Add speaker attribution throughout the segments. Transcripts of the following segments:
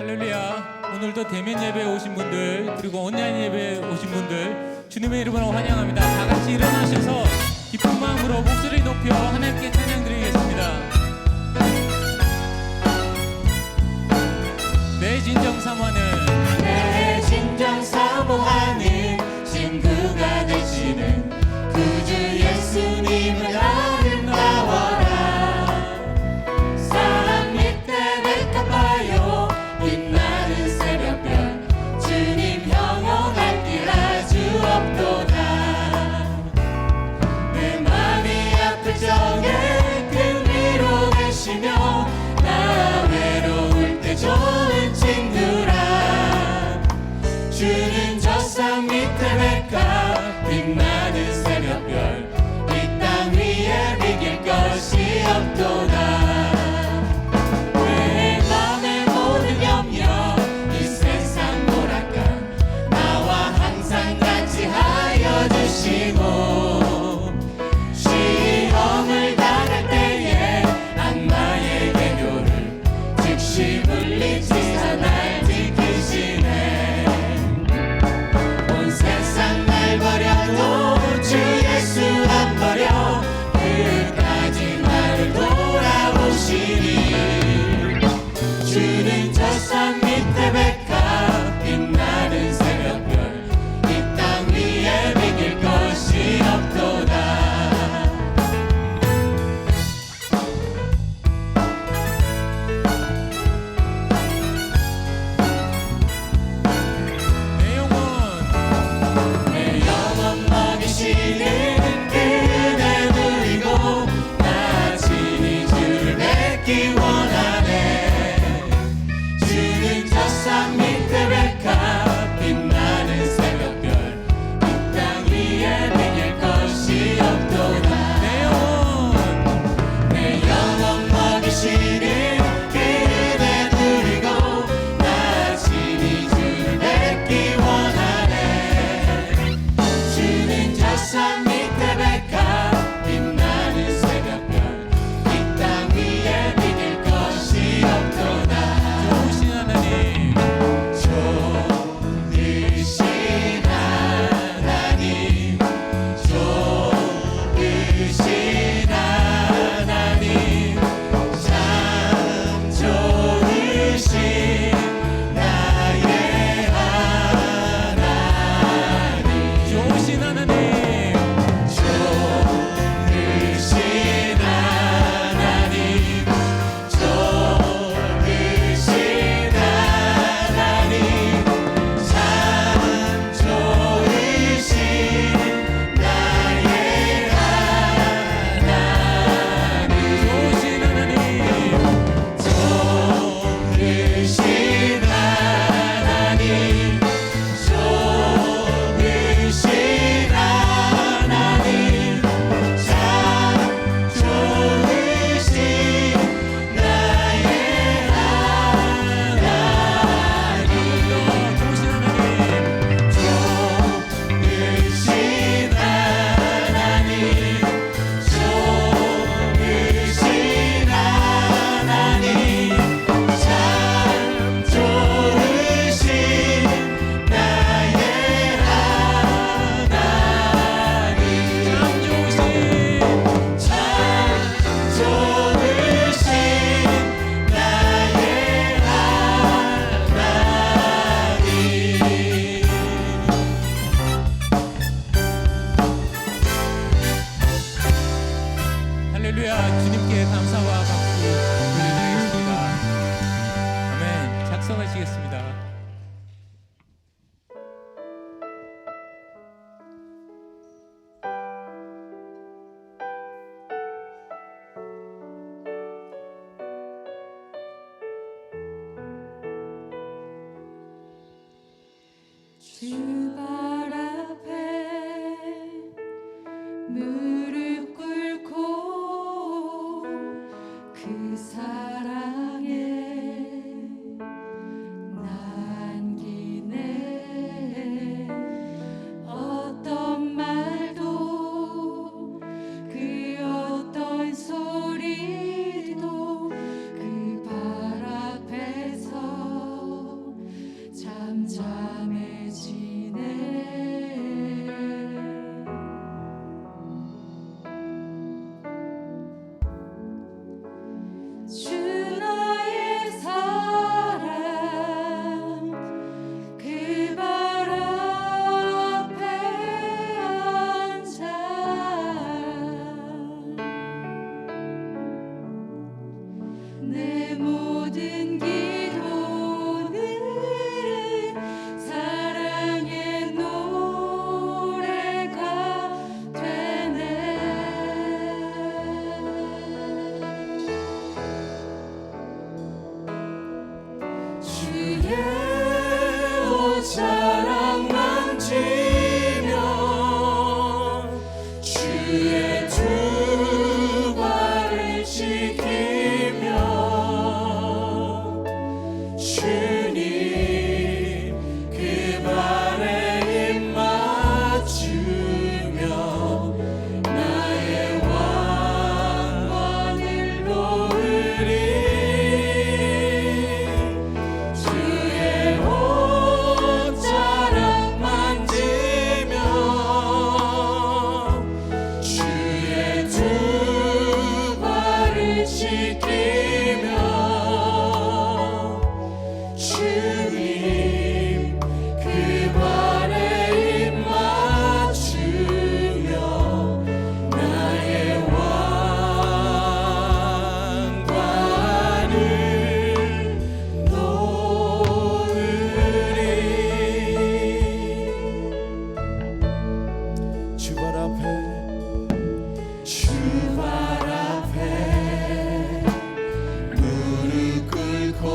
Speaker 1: 할렐루야. 오늘도 대면 예배에 오신 분들 그리고 온라인 예배에 오신 분들 주님의 이름으로 환영합니다. 다 같이 일어나셔서 기쁜 마음으로 목소리 높여 하나님께 찬양 드리겠습니다. 내 진정 사모하는 친구가 되시는 구주 예수님을 아름다워라. 산 밑에 백합하여 빛나는 새벽별 주님 형용할 길 아주 없도다. 내 맘이 아플 적에 큰 위로 되시며 나 외로울 때 좋은 친구라. 주는 저 산 밑에 백합 빛나는 새벽별 이 땅 위에 비길 것이 없도다. 내 맘의 모든 염려 이 세상 모락감 나와 항상 같이 하여 주시고 시험을 당할 때에 악마의 계교를 즉시 물리치사 날 지키시네. 세상 날 버려도 주 예수 안 버려 끝까지 나를 돌아오시니. 주는 저 산 밑에 백합 빛나는 새벽별 이 땅 위에 비길 것이 없도다. 할렐루야. 주님께 감사와 박수 드리겠습니다. 아멘. 작성하시겠습니다.
Speaker 2: 주 발 앞에 무릎 꿇고 그 사랑에 남기네. 어떤 말도 그 어떤 소리도 그 발 앞에서 주 나의 사랑 그 발 앞에 앉아 내 모든 기도는 사랑의 노래가 되네. 주의 옷자락 만지며 주의 두 발을 씻기며 주님 그 발에 입 맞추며 나의 왕관을 놓으리. 주의 옷자락 만지며 주의 두 발을 씻기며 주님 그 발에 입 맞추며 나의 왕관을 놓으리. 주 발 앞에 무릎 꿇고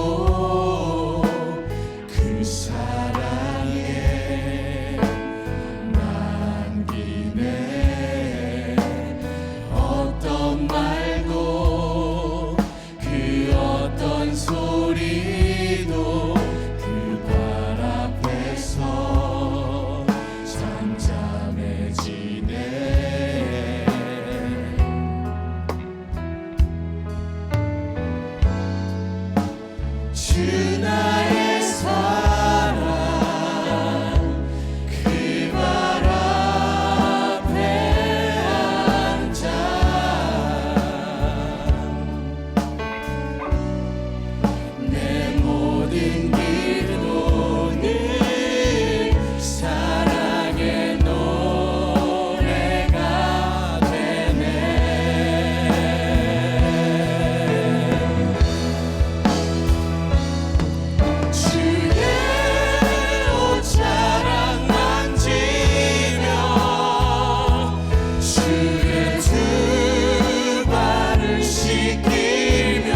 Speaker 2: 그 사랑에 남기네. 어떤 말도 그 어떤 소리도 그 발 앞에서 잠잠해지네. 주 나의 사랑 그 발 앞에 앉아 내 모든 기도는 사랑의 노래가 되네. 주의 옷자락 만지며 주의 두 발을 씻기며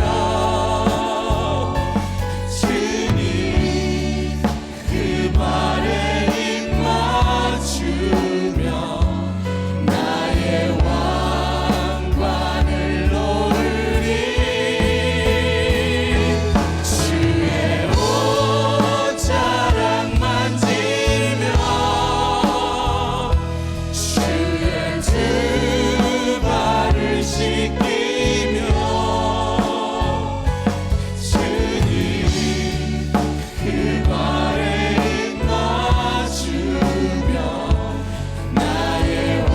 Speaker 2: 주님 그 발에 입 맞추며 나의 왕관을 놓으리. 주의 옷자락 만지며 주의 두 발을 씻기며 주님 그 발에 입 맞추며 나의 왕관을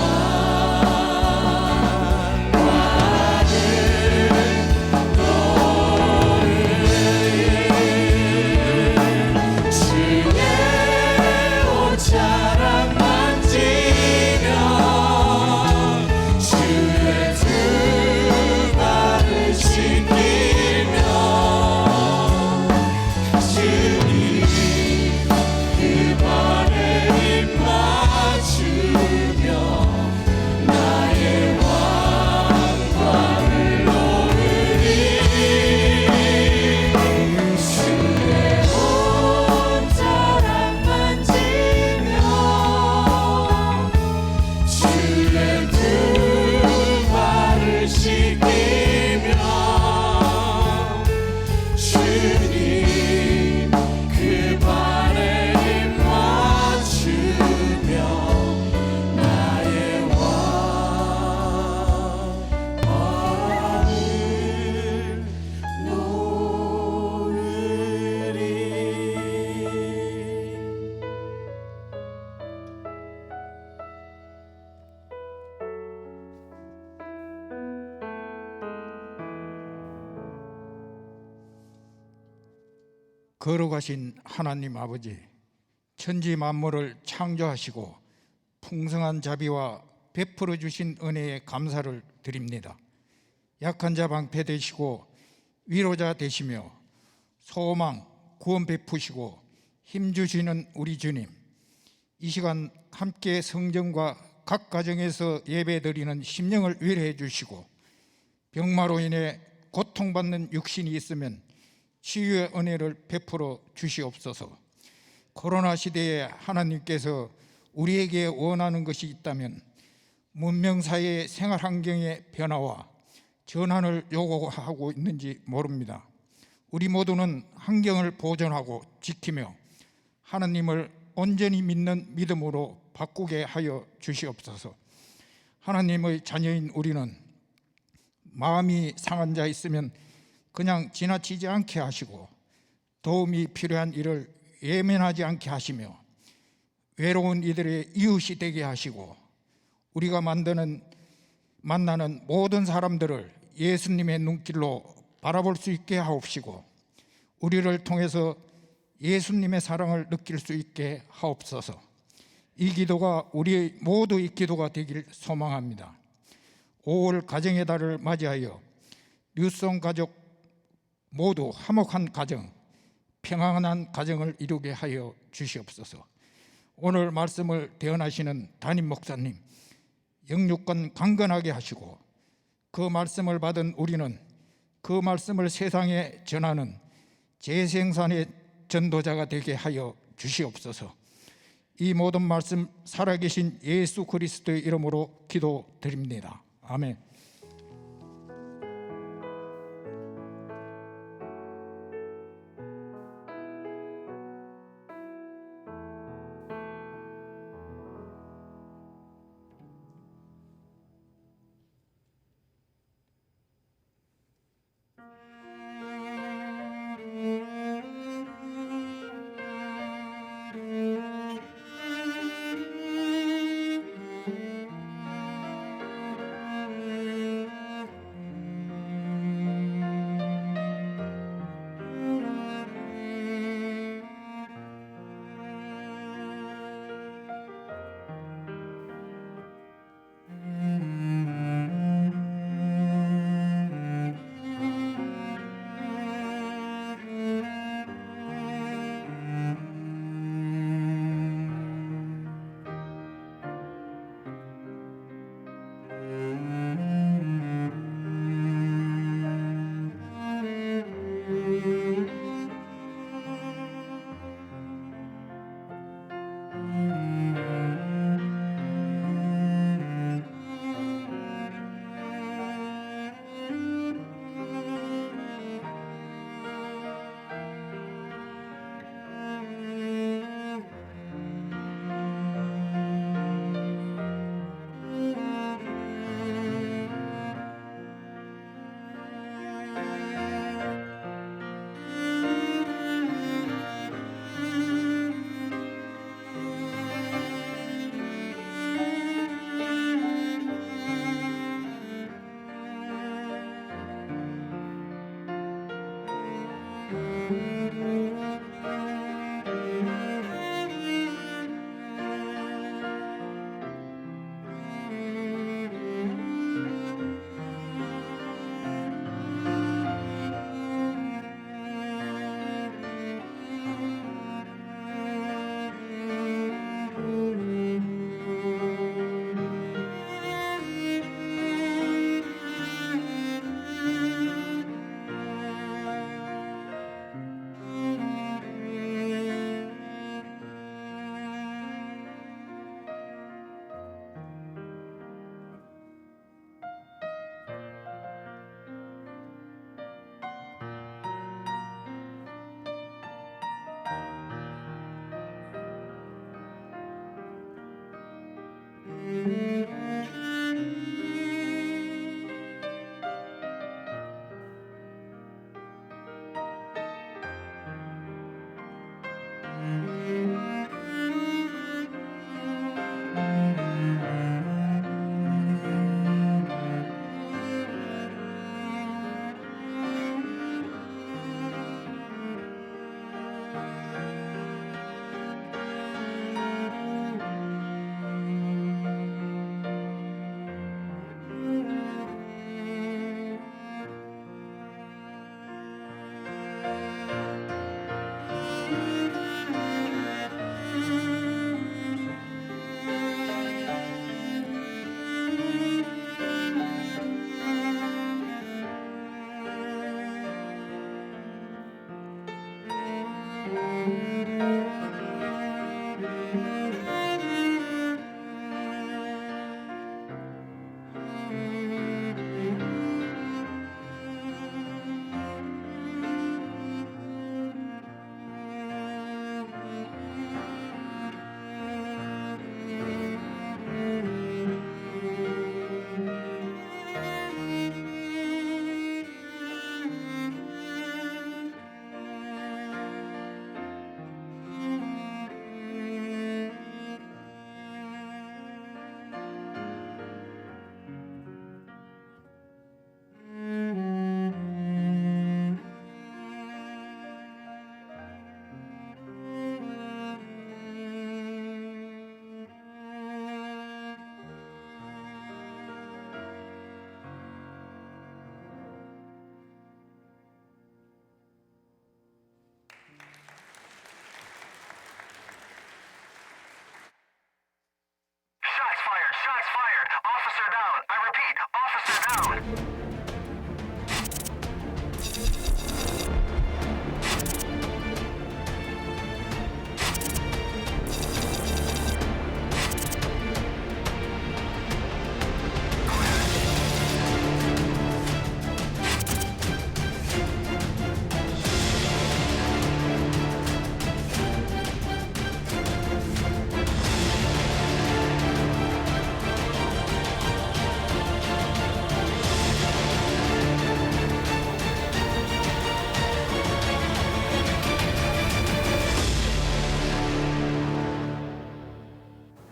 Speaker 2: 주의 옷자락 만지며 주의 두 발을 씻기며 주님 그 발에 입 맞추며 나의 왕관을 놓으리. 주의 옷자락 만지며
Speaker 3: 거룩하신 하나님 아버지, 천지 만물을 창조하시고 풍성한 자비와 베풀어 주신 은혜에 감사를 드립니다. 약한 자 방패 되시고 위로자 되시며 소망, 구원 베푸시고 힘 주시는 우리 주님, 이 시간 함께 성전과 각 가정에서 예배드리는 심령을 위로해 주시고 병마로 인해 고통받는 육신이 있으면 치유의 은혜를 베풀어 주시옵소서. 코로나 시대에 하나님께서 우리에게 원하는 것이 있다면 문명사회의 생활 환경의 변화와 전환을 요구하고 있는지 모릅니다. 우리 모두는 환경을 보존하고 지키며 하나님을 온전히 믿는 믿음으로 바꾸게 하여 주시옵소서. 하나님의 자녀인 우리는 마음이 상한 자 있으면 그냥 지나치지 않게 하시고 도움이 필요한 일을 예민하지 않게 하시며 외로운 이들의 이웃이 되게 하시고 우리가 만나는 모든 사람들을 예수님의 눈길로 바라볼 수 있게 하옵시고 우리를 통해서 예수님의 사랑을 느낄 수 있게 하옵소서. 이 기도가 우리 모두의 기도가 되길 소망합니다. 5월 가정의 달을 맞이하여 뉴송 가족 모두 화목한 가정, 평안한 가정을 이루게 하여 주시옵소서. 오늘 말씀을 대언하시는 담임 목사님, 영육권 강건하게 하시고 그 말씀을 받은 우리는 그 말씀을 세상에 전하는 재생산의 전도자가 되게 하여 주시옵소서. 이 모든 말씀 살아계신 예수 그리스도의 이름으로 기도드립니다. 아멘.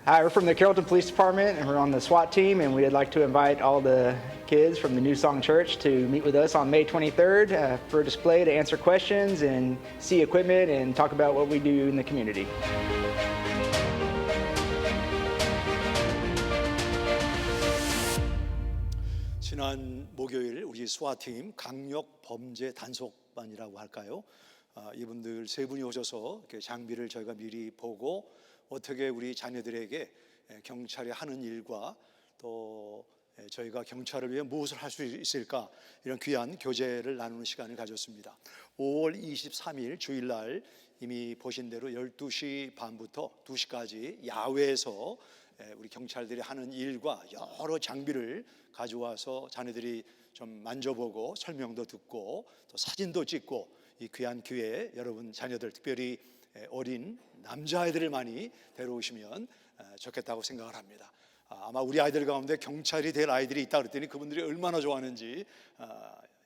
Speaker 4: Hi, we're from the Carrollton Police Department, and we're on the SWAT team, and we'd like to invite all the kids from the New Song Church to meet with us on May 23rd for a display to answer questions and see equipment and talk about what we do in the community.
Speaker 5: 지난 목요일 우리 스와팀 강력 범죄 단속반이라고 할까요? 이분들 세 분이 오셔서 이렇게 장비를 저희가 미리 보고 어떻게 우리 자녀들에게 경찰이 하는 일과 또 저희가 경찰을 위해 무엇을 할 수 있을까, 이런 귀한 교제를 나누는 시간을 가졌습니다. 5월 23일 주일날 이미 보신 대로 12시 반부터 2시까지 야외에서 우리 경찰들이 하는 일과 여러 장비를 가져와서 자녀들이 좀 만져보고 설명도 듣고 또 사진도 찍고, 이 귀한 기회에 여러분 자녀들, 특별히 어린 남자아이들을 많이 데려오시면 좋겠다고 생각을 합니다. 아마 우리 아이들 가운데 경찰이 될 아이들이 있다 그랬더니 그분들이 얼마나 좋아하는지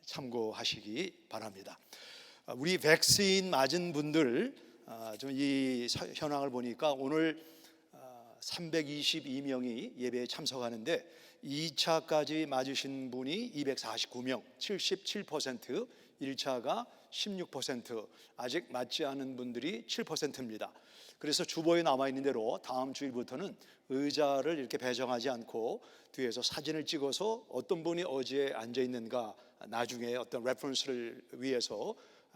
Speaker 5: 참고하시기 바랍니다. 우리 백신 맞은 분들 좀 이 현황을 보니까 오늘 322명이 예배에 참석하는데 2차까지 맞으신 분이 249명, 77%, 1차가 16%, 아직 맞지 않은 분들이 7%입니다. 그래서 주보에 남아있는 대로 다음 주일부터는 의자를 이렇게 배정하지 않고 뒤에서 사진을 찍어서 어떤 분이 어디에 앉아 있는가 나중에 어떤 레퍼런스를 위해서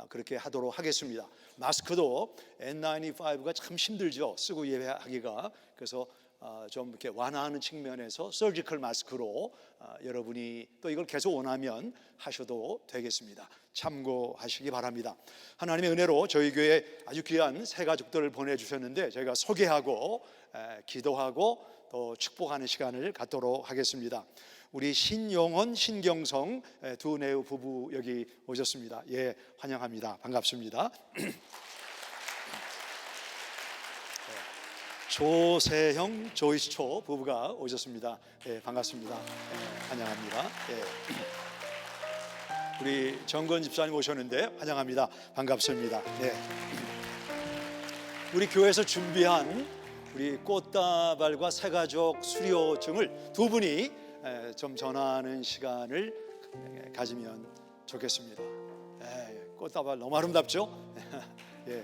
Speaker 5: 그렇게 하도록 하겠습니다. 마스크도 N95가 참 힘들죠, 쓰고 예배하기가. 그래서 좀 이렇게 완화하는 측면에서 서지컬 마스크로 여러분이 또 이걸 계속 원하면 하셔도 되겠습니다. 참고하시기 바랍니다. 하나님의 은혜로 저희 교회 아주 귀한 새 가족들을 보내주셨는데 저희가 소개하고 기도하고 또 축복하는 시간을 갖도록 하겠습니다. 우리 신용원, 신경성 두 내우 부부 여기 오셨습니다. 예, 환영합니다. 반갑습니다. 조세형, 조이스초 부부가 오셨습니다. 예, 반갑습니다. 예, 환영합니다. 예. 우리 정건 집사님 오셨는데 환영합니다. 반갑습니다. 예. 우리 교회에서 준비한 우리 꽃다발과 새가족 수료증을 두 분이 좀 전하는 시간을 가지면 좋겠습니다. 꽃다발 너무 아름답죠? 예.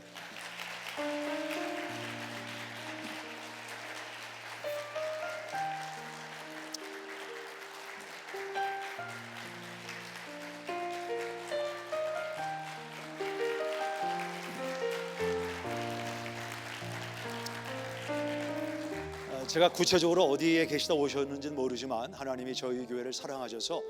Speaker 5: 제가 구체적으로 어디에 계시다 오셨는지는 모르지만 하나님이 저희 교회를 사랑하셔서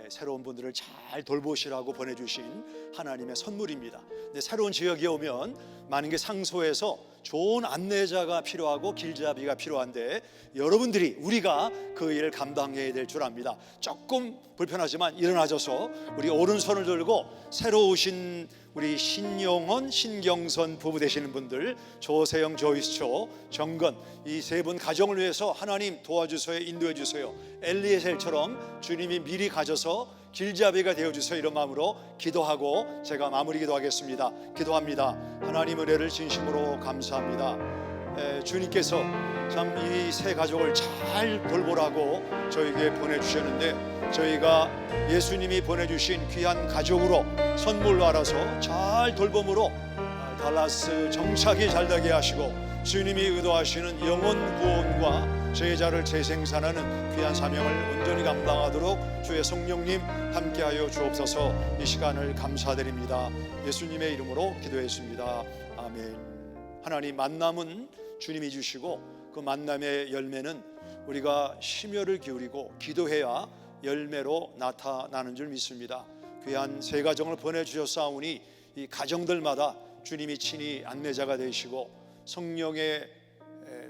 Speaker 5: 새로운 분들을 잘 돌보시라고 보내주신 하나님의 선물입니다. 근데 새로운 지역에 오면 많은 게 상소해서 좋은 안내자가 필요하고 길잡이가 필요한데 여러분들이, 우리가 그 일을 감당해야 될 줄 압니다. 조금 불편하지만 일어나셔서 우리 오른손을 들고 새로 오신 우리 신용원, 신경선 부부 되시는 분들, 조세영, 조이스초, 정건, 이 세 분 가정을 위해서 하나님 도와주세요, 인도해 주세요. 엘리에셀처럼 주님이 미리 가셔서 길잡이가 되어주세요. 이런 마음으로 기도하고 제가 마무리 기도하겠습니다. 기도합니다. 하나님 은혜를 진심으로 감사합니다. 주님께서 참 이 세 가족을 잘 돌보라고 저에게 보내주셨는데 저희가 예수님이 보내주신 귀한 가족으로 선물로 알아서 잘 돌봄으로 달라스 정착이 잘 되게 하시고 주님이 의도하시는 영혼 구원과 제자를 재생산하는 귀한 사명을 온전히 감당하도록 주의 성령님 함께하여 주옵소서. 이 시간을 감사드립니다. 예수님의 이름으로 기도했습니다. 아멘. 하나님, 만남은 주님이 주시고 그 만남의 열매는 우리가 심혈을 기울이고 기도해야 열매로 나타나는 줄 믿습니다. 귀한 세 가정을 보내주셨사오니 이 가정들마다 주님이 친히 안내자가 되시고 성령의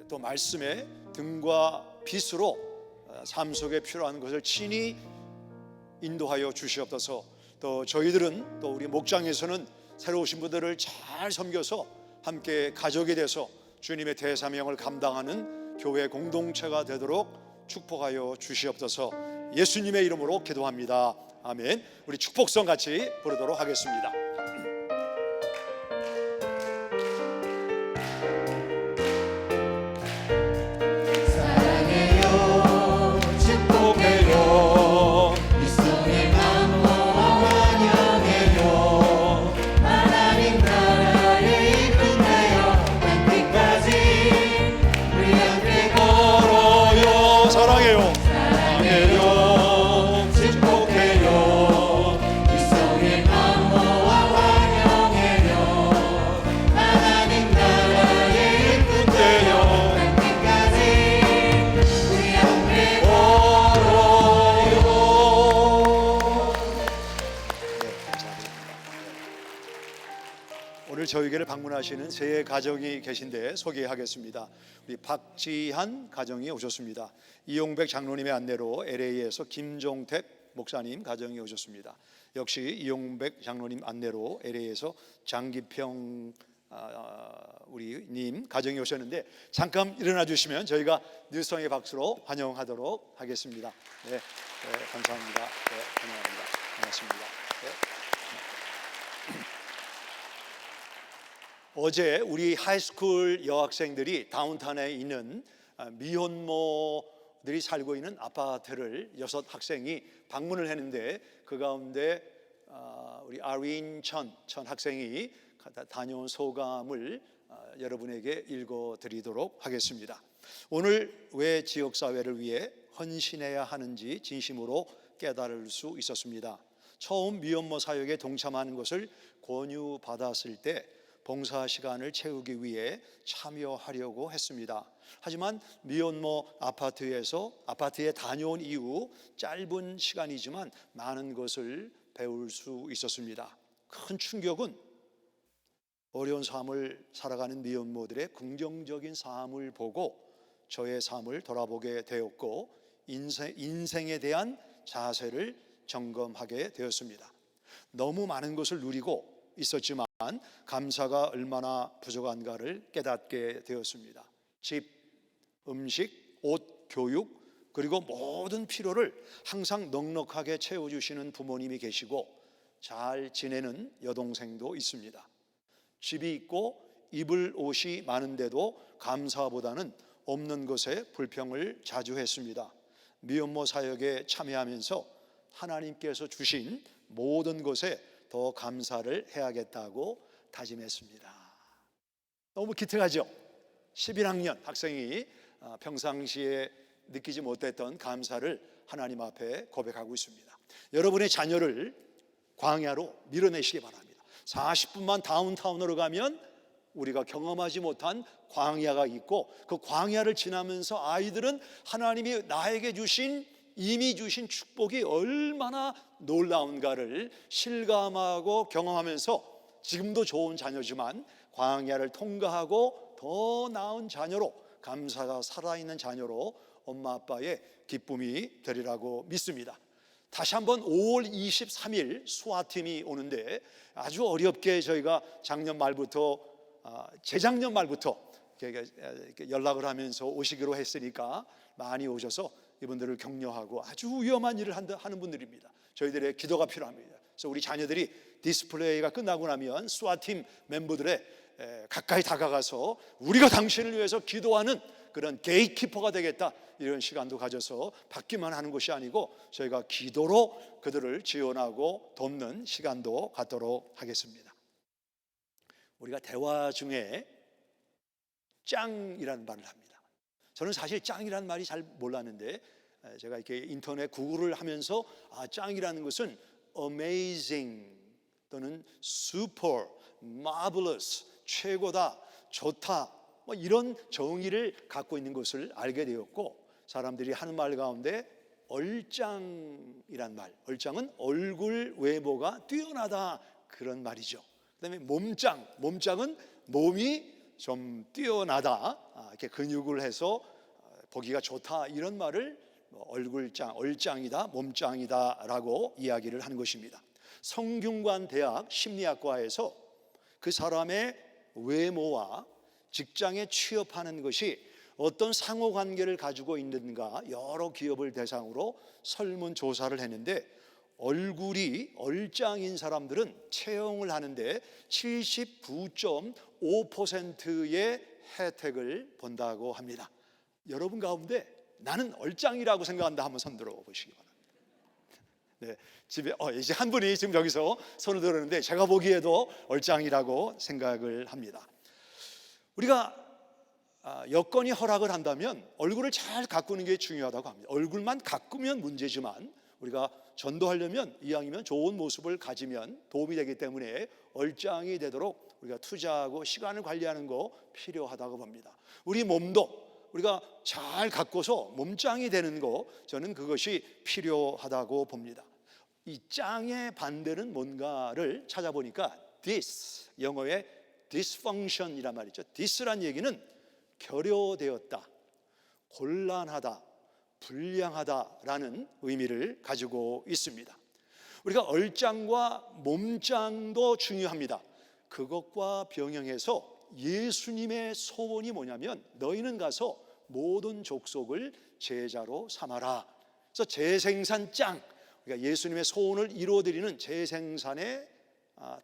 Speaker 5: 또 말씀의 등과 빛으로 삶 속에 필요한 것을 친히 인도하여 주시옵소서. 또 저희들은 또 우리 목장에서는 새로 오신 분들을 잘 섬겨서 함께 가족이 돼서 주님의 대사명을 감당하는 교회 공동체가 되도록 축복하여 주시옵소서. 예수님의 이름으로 기도합니다. 아멘. 우리 축복성 같이 부르도록 하겠습니다. 저희 교회를 방문하시는 세 가정이 계신데 소개하겠습니다. 우리 박지한 가정이 오셨습니다. 이용백 장로님의 안내로 LA에서 김종택 목사님 가정이 오셨습니다. 역시 이용백 장로님 안내로 LA에서 장기평 우리 님 가정이 오셨는데 잠깐 일어나 주시면 저희가 뉴스성의 박수로 환영하도록 하겠습니다. 네, 감사합니다. 네, 환영합니다. 반갑습니다. 네. 어제 우리 하이스쿨 여학생들이 다운타운에 있는 미혼모들이 살고 있는 아파트를 6학생이 방문을 했는데 그 가운데 우리 아린 천 학생이 다녀온 소감을 여러분에게 읽어드리도록 하겠습니다. 오늘 왜 지역사회를 위해 헌신해야 하는지 진심으로 깨달을 수 있었습니다. 처음 미혼모 사역에 동참하는 것을 권유받았을 때 봉사 시간을 채우기 위해 참여하려고 했습니다. 하지만 미혼모 아파트에 다녀온 이후 짧은 시간이지만 많은 것을 배울 수 있었습니다. 큰 충격은 어려운 삶을 살아가는 미혼모들의 긍정적인 삶을 보고 저의 삶을 돌아보게 되었고 인생에 대한 자세를 점검하게 되었습니다. 너무 많은 것을 누리고 있었지만 감사가 얼마나 부족한가를 깨닫게 되었습니다. 집, 음식, 옷, 교육 그리고 모든 필요를 항상 넉넉하게 채워주시는 부모님이 계시고 잘 지내는 여동생도 있습니다. 집이 있고 입을 옷이 많은데도 감사보다는 없는 것에 불평을 자주 했습니다. 미혼모 사역에 참여하면서 하나님께서 주신 모든 것에 더 감사를 해야겠다고 다짐했습니다. 너무 기특하죠? 11학년 학생이 평상시에 느끼지 못했던 감사를 하나님 앞에 고백하고 있습니다. 여러분의 자녀를 광야로 밀어내시기 바랍니다. 40분만 다운타운으로 가면 우리가 경험하지 못한 광야가 있고 그 광야를 지나면서 아이들은 하나님이 나에게 이미 주신 축복이 얼마나 놀라운가를 실감하고 경험하면서 지금도 좋은 자녀지만 광야를 통과하고 더 나은 자녀로 감사가 살아있는 자녀로 엄마 아빠의 기쁨이 되리라고 믿습니다. 다시 한번 5월 23일 수화팀이 오는데 아주 어렵게 저희가 재작년 말부터 연락을 하면서 오시기로 했으니까 많이 오셔서 이분들을 격려하고 아주 위험한 일을 하는 분들입니다. 저희들의 기도가 필요합니다. 그래서 우리 자녀들이 디스플레이가 끝나고 나면 수화팀 멤버들의 가까이 다가가서 우리가 당신을 위해서 기도하는 그런 게이트키퍼가 되겠다 이런 시간도 가져서 받기만 하는 것이 아니고 저희가 기도로 그들을 지원하고 돕는 시간도 갖도록 하겠습니다. 우리가 대화 중에 짱이라는 말을 합니다. 저는 사실 짱이라는 말이 잘 몰랐는데 제가 이렇게 인터넷 구글을 하면서 짱이라는 것은 amazing 또는 super, marvelous, 최고다, 좋다 뭐 이런 정의를 갖고 있는 것을 알게 되었고 사람들이 하는 말 가운데 얼짱이란 말, 얼짱은 얼굴 외모가 뛰어나다 그런 말이죠. 그다음에 몸짱은 몸이 좀 뛰어나다 이렇게 근육을 해서 보기가 좋다 이런 말을 얼짱이다, 몸짱이다라고 이야기를 하는 것입니다. 성균관 대학 심리학과에서 그 사람의 외모와 직장에 취업하는 것이 어떤 상호관계를 가지고 있는가 여러 기업을 대상으로 설문조사를 했는데 얼굴이 얼짱인 사람들은 채용을 하는데 79.5%의 혜택을 본다고 합니다. 여러분 가운데 나는 얼짱이라고 생각한다 한번 손 들어 보시기 바랍니다. 네, 집에 이제 한 분이 지금 여기서 손을 들었는데 제가 보기에도 얼짱이라고 생각을 합니다. 우리가 여건이 허락을 한다면 얼굴을 잘 가꾸는 게 중요하다고 합니다. 얼굴만 가꾸면 문제지만 우리가 전도하려면 이왕이면 좋은 모습을 가지면 도움이 되기 때문에 얼짱이 되도록 우리가 투자하고 시간을 관리하는 거 필요하다고 봅니다. 우리 몸도 우리가 잘 가꿔서 몸짱이 되는 거 저는 그것이 필요하다고 봅니다. 이 짱의 반대는 뭔가를 찾아보니까 this, 영어의 dysfunction이란 말이죠. dis란 얘기는 결여되었다, 곤란하다, 불량하다라는 의미를 가지고 있습니다. 우리가 얼짱과 몸짱도 중요합니다. 그것과 병행해서 예수님의 소원이 뭐냐면 너희는 가서 모든 족속을 제자로 삼아라. 그래서 재생산짱, 그러니까 예수님의 소원을 이루어드리는 재생산에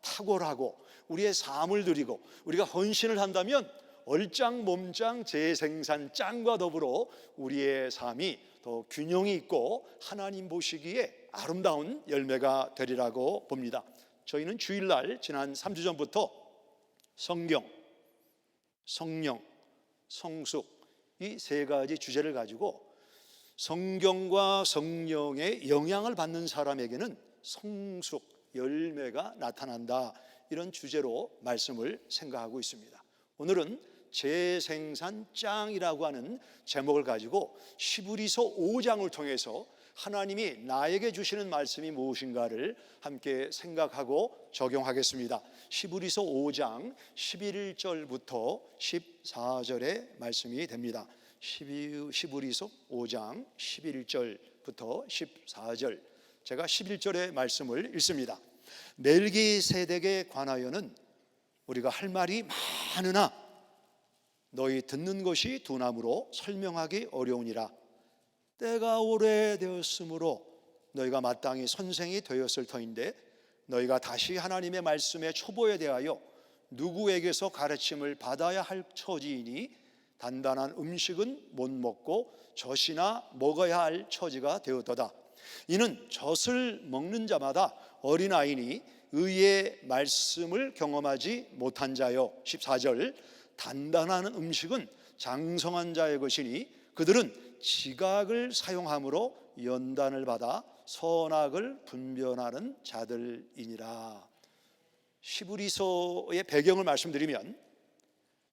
Speaker 5: 탁월하고 우리의 삶을 드리고 우리가 헌신을 한다면 얼짱, 몸짱, 재생산 짱과 더불어 우리의 삶이 더 균형이 있고 하나님 보시기에 아름다운 열매가 되리라고 봅니다. 저희는 주일날 지난 3주 전부터 성경, 성령, 성숙 이 세 가지 주제를 가지고 성경과 성령의 영향을 받는 사람에게는 성숙, 열매가 나타난다, 이런 주제로 말씀을 생각하고 있습니다. 오늘은 재생산짱이라고 하는 제목을 가지고 시브리서 5장을 통해서 하나님이 나에게 주시는 말씀이 무엇인가를 함께 생각하고 적용하겠습니다. 시브리서 5장 11절부터 14절의 말씀이 됩니다. 시브리서 5장 11절부터 14절, 제가 11절의 말씀을 읽습니다. 멜기세덱에 관하여는 우리가 할 말이 많으나 너희 듣는 것이 둔함으로 설명하기 어려우니라. 때가 오래되었으므로 너희가 마땅히 선생이 되었을 터인데 너희가 다시 하나님의 말씀의 초보에 대하여 누구에게서 가르침을 받아야 할 처지이니 단단한 음식은 못 먹고 젖이나 먹어야 할 처지가 되었도다. 이는 젖을 먹는 자마다 어린아이니 의의 말씀을 경험하지 못한 자요. 14절, 단단한 음식은 장성한 자의 것이니 그들은 지각을 사용함으로 연단을 받아 선악을 분별하는 자들이니라. 시브리서의 배경을 말씀드리면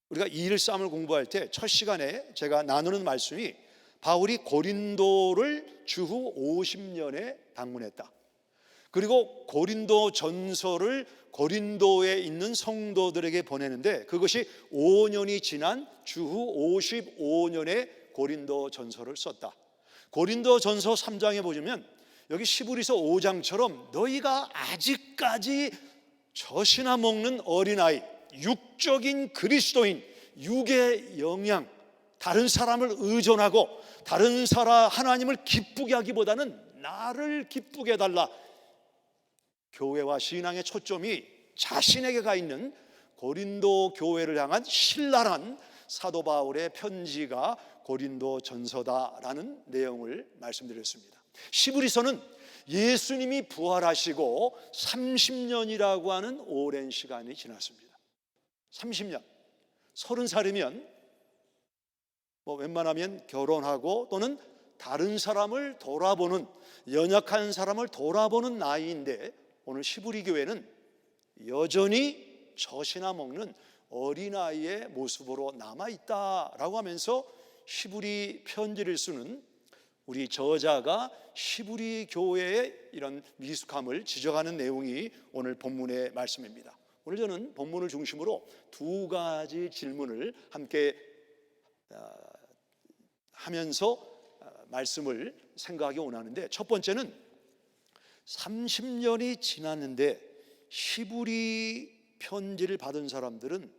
Speaker 5: 우리가 213을 공부할 때 첫 시간에 제가 나누는 말씀이 바울이 고린도를 주후 50년에 방문했다. 그리고 고린도 전서를 고린도에 있는 성도들에게 보내는데 그것이 5년이 지난 주후 55년에 고린도 전서를 썼다. 고린도 전서 3장에 보시면 여기 시브리서 5장처럼 너희가 아직까지 젖이나 먹는 어린아이, 육적인 그리스도인, 육의 영향, 다른 사람을 의존하고 다른 사람 하나님을 기쁘게 하기보다는 나를 기쁘게 해달라. 교회와 신앙의 초점이 자신에게 가 있는 고린도 교회를 향한 신랄한 사도 바울의 편지가 고린도 전서다라는 내용을 말씀드렸습니다. 시브리서는 예수님이 부활하시고 30년이라고 하는 오랜 시간이 지났습니다. 30년, 30살이면 웬만하면 결혼하고 또는 다른 사람을 돌아보는, 연약한 사람을 돌아보는 나이인데 오늘 시브리 교회는 여전히 젖이나 먹는 어린아이의 모습으로 남아있다라고 하면서 시브리 편지를 쓰는 우리 저자가 시브리 교회의 이런 미숙함을 지적하는 내용이 오늘 본문의 말씀입니다. 오늘 저는 본문을 중심으로 두 가지 질문을 함께 하면서 말씀을 생각하기 원하는데, 첫 번째는 30년이 지났는데 시브리 편지를 받은 사람들은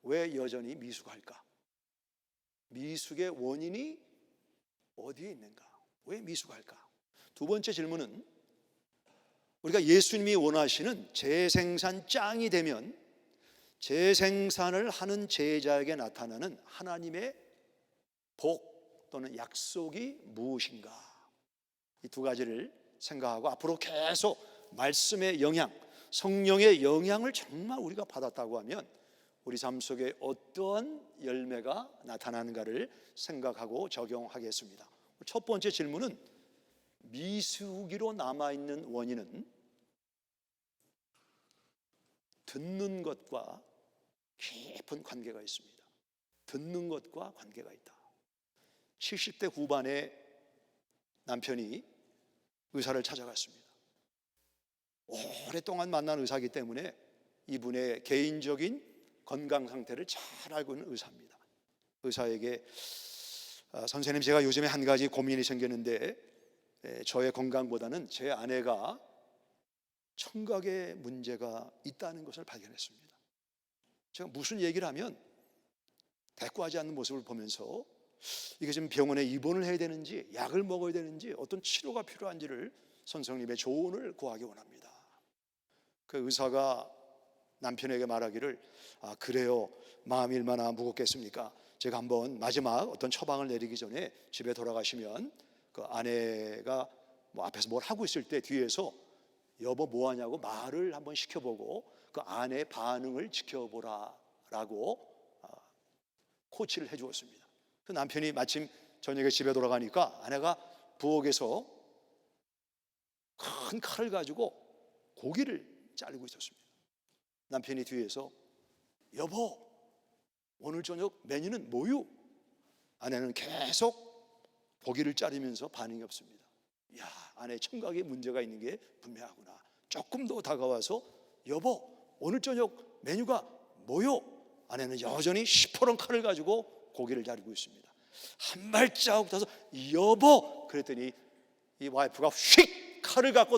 Speaker 5: 왜 여전히 미숙할까? 미숙의 원인이 어디에 있는가? 왜 미숙할까? 두 번째 질문은 우리가 예수님이 원하시는 재생산 짱이 되면 재생산을 하는 제자에게 나타나는 하나님의 복 또는 약속이 무엇인가? 이 두 가지를 생각하고 앞으로 계속 말씀의 영향, 성령의 영향을 정말 우리가 받았다고 하면 우리 삶 속에 어떠한 열매가 나타나는가를 생각하고 적용하겠습니다. 첫 번째 질문은 미숙이로 남아있는 원인은 듣는 것과 깊은 관계가 있습니다. 듣는 것과 관계가 있다. 70대 후반에 남편이 의사를 찾아갔습니다. 오랫동안 만난 의사이기 때문에 이분의 개인적인 건강 상태를 잘 알고 있는 의사입니다. 의사에게 선생님, 제가 요즘에 한 가지 고민이 생겼는데 저의 건강보다는 제 아내가 청각에 문제가 있다는 것을 발견했습니다. 제가 무슨 얘기를 하면 대꾸하지 않는 모습을 보면서 이게 지금 병원에 입원을 해야 되는지 약을 먹어야 되는지 어떤 치료가 필요한지를 선생님의 조언을 구하기 원합니다. 그 의사가 남편에게 말하기를 그래요, 마음이 얼마나 무겁겠습니까? 제가 한번 마지막 어떤 처방을 내리기 전에 집에 돌아가시면 그 아내가 뭐 앞에서 뭘 하고 있을 때 뒤에서 여보 뭐 하냐고 말을 한번 시켜보고 그 아내의 반응을 지켜보라라고 코치를 해주었습니다. 그 남편이 마침 저녁에 집에 돌아가니까 아내가 부엌에서 큰 칼을 가지고 고기를 자르고 있었습니다. 남편이 뒤에서 여보 오늘 저녁 메뉴는 뭐요? 아내는 계속 고기를 자르면서 반응이 없습니다. 야, 아내 청각에 문제가 있는 게 분명하구나. 조금 더 다가와서 여보 오늘 저녁 메뉴가 뭐요? 아내는 여전히 시퍼런 칼을 가지고 고기를 자르고 있습니다. 한 발자국 타서 여보 그랬더니 이 와이프가 휙 칼을 갖고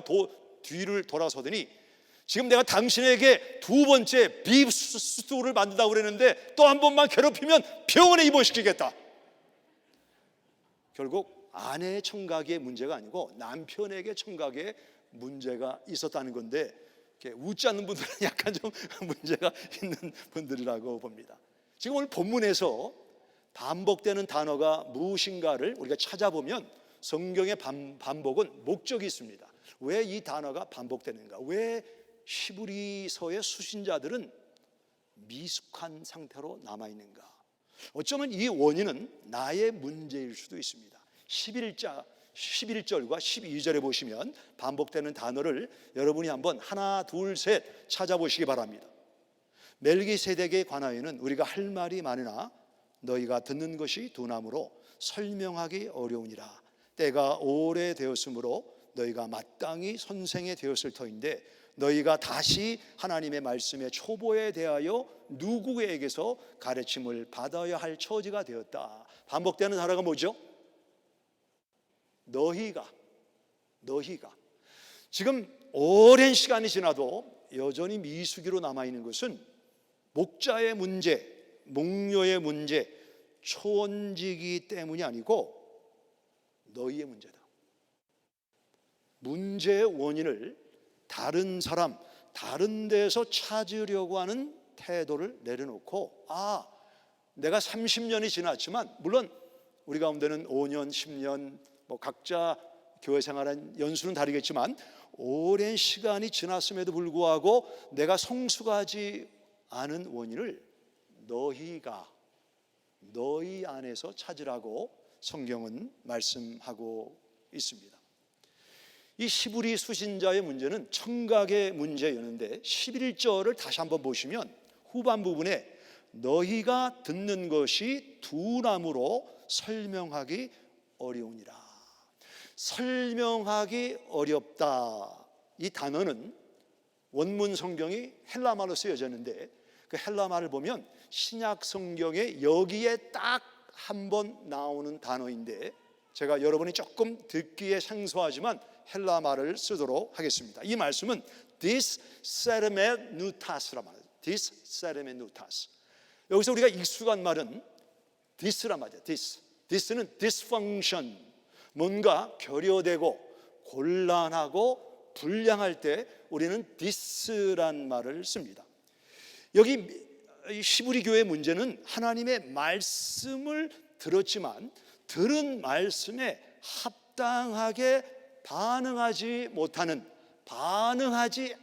Speaker 5: 뒤를 돌아서더니 지금 내가 당신에게 두 번째 비프 스튜를 만든다고 그랬는데 또 한 번만 괴롭히면 병원에 입원시키겠다. 결국 아내의 청각에 문제가 아니고 남편에게 청각에 문제가 있었다는 건데 웃지 않는 분들은 약간 좀 문제가 있는 분들이라고 봅니다. 지금 오늘 본문에서 반복되는 단어가 무엇인가를 우리가 찾아보면 성경의 반복은 목적이 있습니다. 왜 이 단어가 반복되는가? 왜 히브리서의 수신자들은 미숙한 상태로 남아있는가? 어쩌면 이 원인은 나의 문제일 수도 있습니다. 11절과 12절에 보시면 반복되는 단어를 여러분이 한번 하나 둘 셋 찾아보시기 바랍니다. 멜기세덱에 관하여는 우리가 할 말이 많으나 너희가 듣는 것이 둔함으로 설명하기 어려우니라. 때가 오래되었으므로 너희가 마땅히 선생이 되었을 터인데 너희가 다시 하나님의 말씀의 초보에 대하여 누구에게서 가르침을 받아야 할 처지가 되었다. 반복되는 단어가 뭐죠? 너희가 지금 오랜 시간이 지나도 여전히 미숙이로 남아있는 것은 목자의 문제, 목녀의 문제, 초원지기 때문이 아니고 너희의 문제다. 문제의 원인을 다른 사람, 다른 데서 찾으려고 하는 태도를 내려놓고 내가 30년이 지났지만 물론 우리 가운데는 5년, 10년 각자 교회 생활한 연수는 다르겠지만 오랜 시간이 지났음에도 불구하고 내가 성숙하지 않은 원인을 너희 안에서 찾으라고 성경은 말씀하고 있습니다. 이 히브리 수신자의 문제는 청각의 문제였는데 11절을 다시 한번 보시면 후반 부분에 너희가 듣는 것이 둔함으로 설명하기 어려우니라. 설명하기 어렵다. 이 단어는 원문 성경이 헬라말로 쓰여졌는데 그 헬라말을 보면 신약 성경에 여기에 딱 한 번 나오는 단어인데 제가 여러분이 조금 듣기에 생소하지만 헬라말을 쓰도록 하겠습니다. 이 말씀은 dis sereme nutas란 말이에요. dis sereme nutas. 여기서 우리가 익숙한 말은 this란 말이에요. this는 dysfunction, 뭔가 결여되고 곤란하고 불량할 때 우리는 this란 말을 씁니다. 여기 히브리 교회의 문제는 하나님의 말씀을 들었지만 들은 말씀에 합당하게 반응하지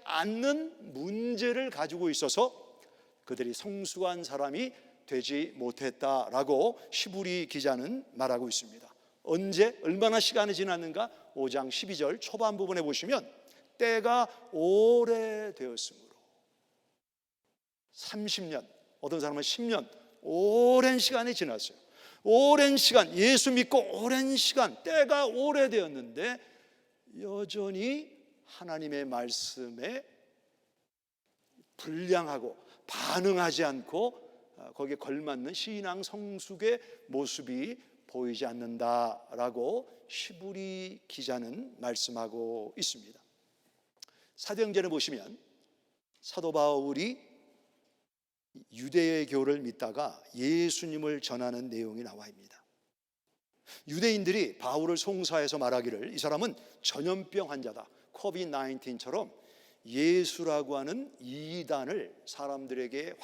Speaker 5: 않는 문제를 가지고 있어서 그들이 성숙한 사람이 되지 못했다라고 히브리 기자는 말하고 있습니다. 언제 얼마나 시간이 지났는가? 5장 12절 초반 부분에 보시면 때가 오래되었으므로 30년, 어떤 사람은 10년, 오랜 시간이 지났어요. 오랜 시간, 예수 믿고 오랜 시간, 때가 오래되었는데 여전히 하나님의 말씀에 불량하고 반응하지 않고 거기에 걸맞는 신앙 성숙의 모습이 보이지 않는다라고 시브리 기자는 말씀하고 있습니다. 사도행전에 보시면 사도 바울이 유대교를 믿다가 예수님을 전하는 내용이 나와 있습니다. 유대인들이 바울을 송사해서 말하기를 이 사람은 전염병 환자다, 코비드-19처럼 예수라고 하는 이단을 사람들에게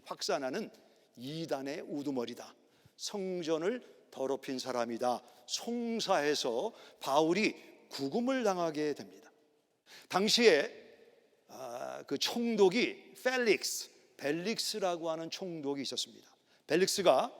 Speaker 5: 확산하는 이단의 우두머리다, 성전을 더럽힌 사람이다, 송사해서 바울이 구금을 당하게 됩니다. 당시에 그 총독이 벨릭스라고 하는 총독이 있었습니다. 벨릭스가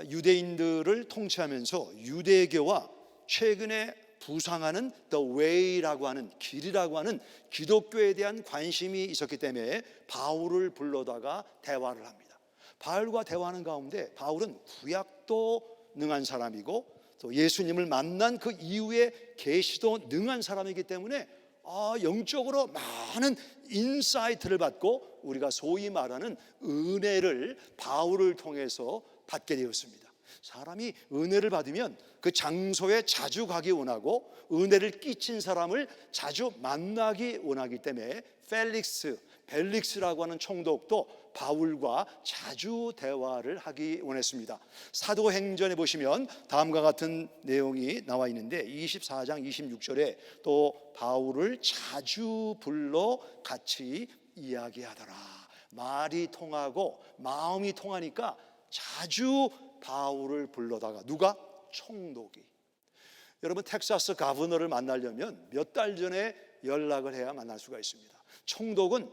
Speaker 5: 유대인들을 통치하면서 유대교와 최근에 부상하는 The Way라고 하는 길이라고 하는 기독교에 대한 관심이 있었기 때문에 바울을 불러다가 대화를 합니다. 바울과 대화하는 가운데 바울은 구약도 능한 사람이고 또 예수님을 만난 그 이후에 계시도 능한 사람이기 때문에 영적으로 많은 인사이트를 받고 우리가 소위 말하는 은혜를 바울을 통해서 받게 되었습니다. 사람이 은혜를 받으면 그 장소에 자주 가기 원하고 은혜를 끼친 사람을 자주 만나기 원하기 때문에 벨릭스라고 하는 총독도 바울과 자주 대화를 하기 원했습니다. 사도행전에 보시면 다음과 같은 내용이 나와 있는데 24장 26절에 또 바울을 자주 불러 같이 이야기하더라. 말이 통하고 마음이 통하니까 자주 바울을 불러다가 누가? 총독이. 여러분 텍사스 가버너를 만나려면 몇 달 전에 연락을 해야 만날 수가 있습니다. 총독은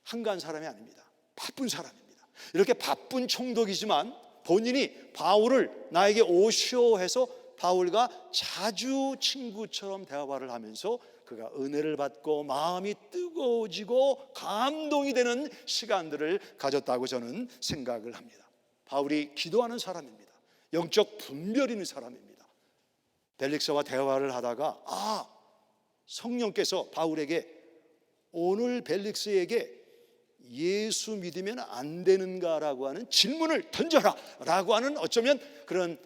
Speaker 5: 한가한 사람이 아닙니다. 바쁜 사람입니다. 이렇게 바쁜 총독이지만 본인이 바울을 나에게 오시오 해서 바울과 자주 친구처럼 대화를 하면서 그가 은혜를 받고 마음이 뜨거워지고 감동이 되는 시간들을 가졌다고 저는 생각을 합니다. 바울이 기도하는 사람입니다. 영적 분별 있는 사람입니다. 벨릭스와 대화를 하다가 성령께서 바울에게 오늘 벨릭스에게 예수 믿으면 안 되는가라고 하는 질문을 던져라 라고 하는 어쩌면 그런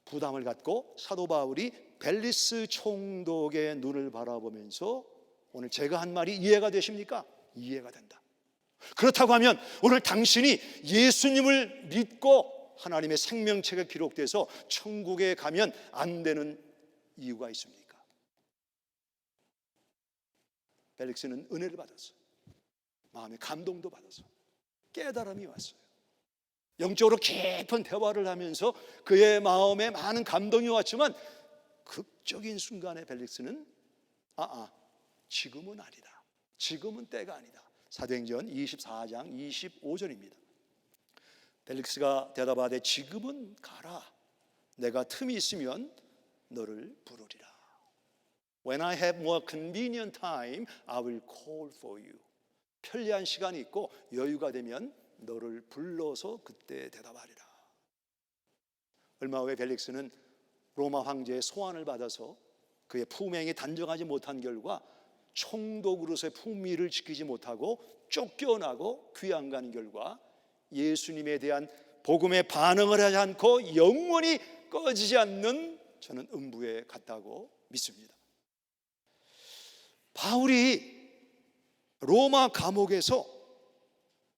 Speaker 5: 부담을 갖고 사도 바울이 벨릭스 총독의 눈을 바라보면서 오늘 제가 한 말이 이해가 되십니까? 이해가 된다. 그렇다고 하면 오늘 당신이 예수님을 믿고 하나님의 생명책에 기록돼서 천국에 가면 안 되는 이유가 있습니까? 벨릭스는 은혜를 받았어요. 마음의 감동도 받았어요. 깨달음이 왔어요. 영적으로 깊은 대화를 하면서 그의 마음에 많은 감동이 왔지만 극적인 순간에 벨릭스는 지금은 아니다. 지금은 때가 아니다. 사도행전 24장 25절입니다. 벨릭스가 대답하되 지금은 가라. 내가 틈이 있으면 너를 부르리라. When I have more convenient time, I will call for you. 편리한 시간이 있고 여유가 되면 너를 불러서 그때 대답하리라. 얼마 후에 벨릭스는 로마 황제의 소환을 받아서 그의 품행이 단정하지 못한 결과 총독으로서의 품위를 지키지 못하고 쫓겨나고 귀양 가는 결과 예수님에 대한 복음에 반응을 하지 않고 영원히 꺼지지 않는 저는 음부에 갔다고 믿습니다. 바울이 로마 감옥에서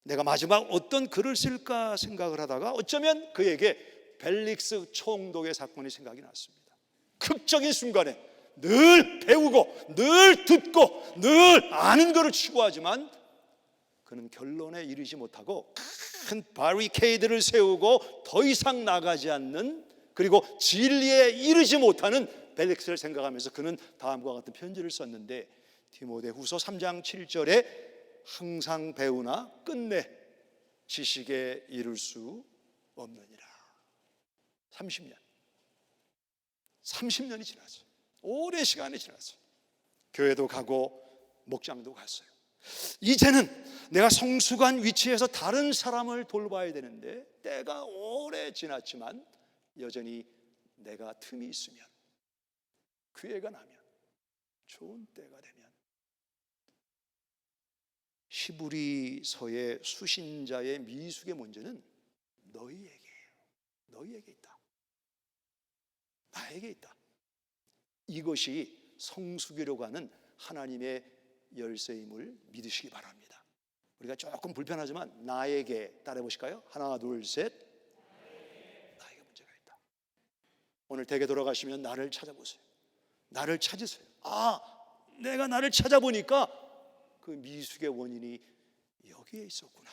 Speaker 5: 내가 마지막 어떤 글을 쓸까 생각을 하다가 어쩌면 그에게 벨릭스 총독의 사건이 생각이 났습니다. 극적인 순간에 늘 배우고 늘 듣고 늘 아는 것을 추구하지만 그는 결론에 이르지 못하고 큰 바리케이드를 세우고 더 이상 나가지 않는, 그리고 진리에 이르지 못하는 벨릭스를 생각하면서 그는 다음과 같은 편지를 썼는데 디모데후서 3장 7절에 항상 배우나 끝내 지식에 이를 수 없느니라. 30년이 지났어요. 오랜 시간이 지났어요. 교회도 가고 목장도 갔어요. 이제는 내가 성숙한 위치에서 다른 사람을 돌봐야 되는데 때가 오래 지났지만 여전히 내가 틈이 있으면, 기회가 나면, 좋은 때가 되면 히브리서의 수신자의 미숙의 문제는 너희에게요. 너희에게 있다. 나에게 있다. 이것이 성숙이라고 하는 하나님의 열쇠임을 믿으시기 바랍니다. 우리가 조금 불편하지만 나에게 따라해 보실까요? 하나 둘 셋. 나에게 문제가 있다. 오늘 댁에 돌아가시면 나를 찾아보세요. 나를 찾으세요. 아, 내가 나를 찾아보니까 그 미숙의 원인이 여기에 있었구나.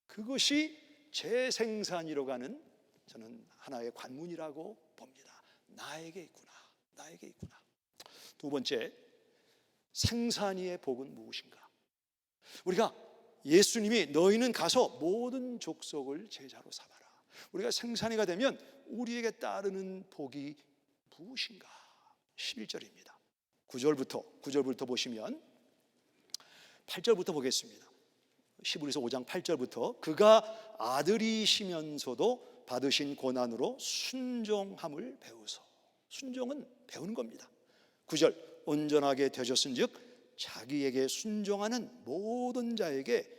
Speaker 5: 그것이 재생산이라고 하는 저는 하나의 관문이라고 봅니다. 나에게 있구나. 나에게 있구나. 두 번째, 생산이의 복은 무엇인가? 우리가 예수님이 너희는 가서 모든 족속을 제자로 삼아라. 우리가 생산이가 되면 우리에게 따르는 복이 무엇인가? 11절입니다. 9절부터 보시면 8절부터 보겠습니다. 히브리서 5장 8절부터 그가 아들이시면서도 받으신 고난으로 순종함을 배우소. 순종은 배우는 겁니다. 9절 온전하게 되셨은즉 자기에게 순종하는 모든 자에게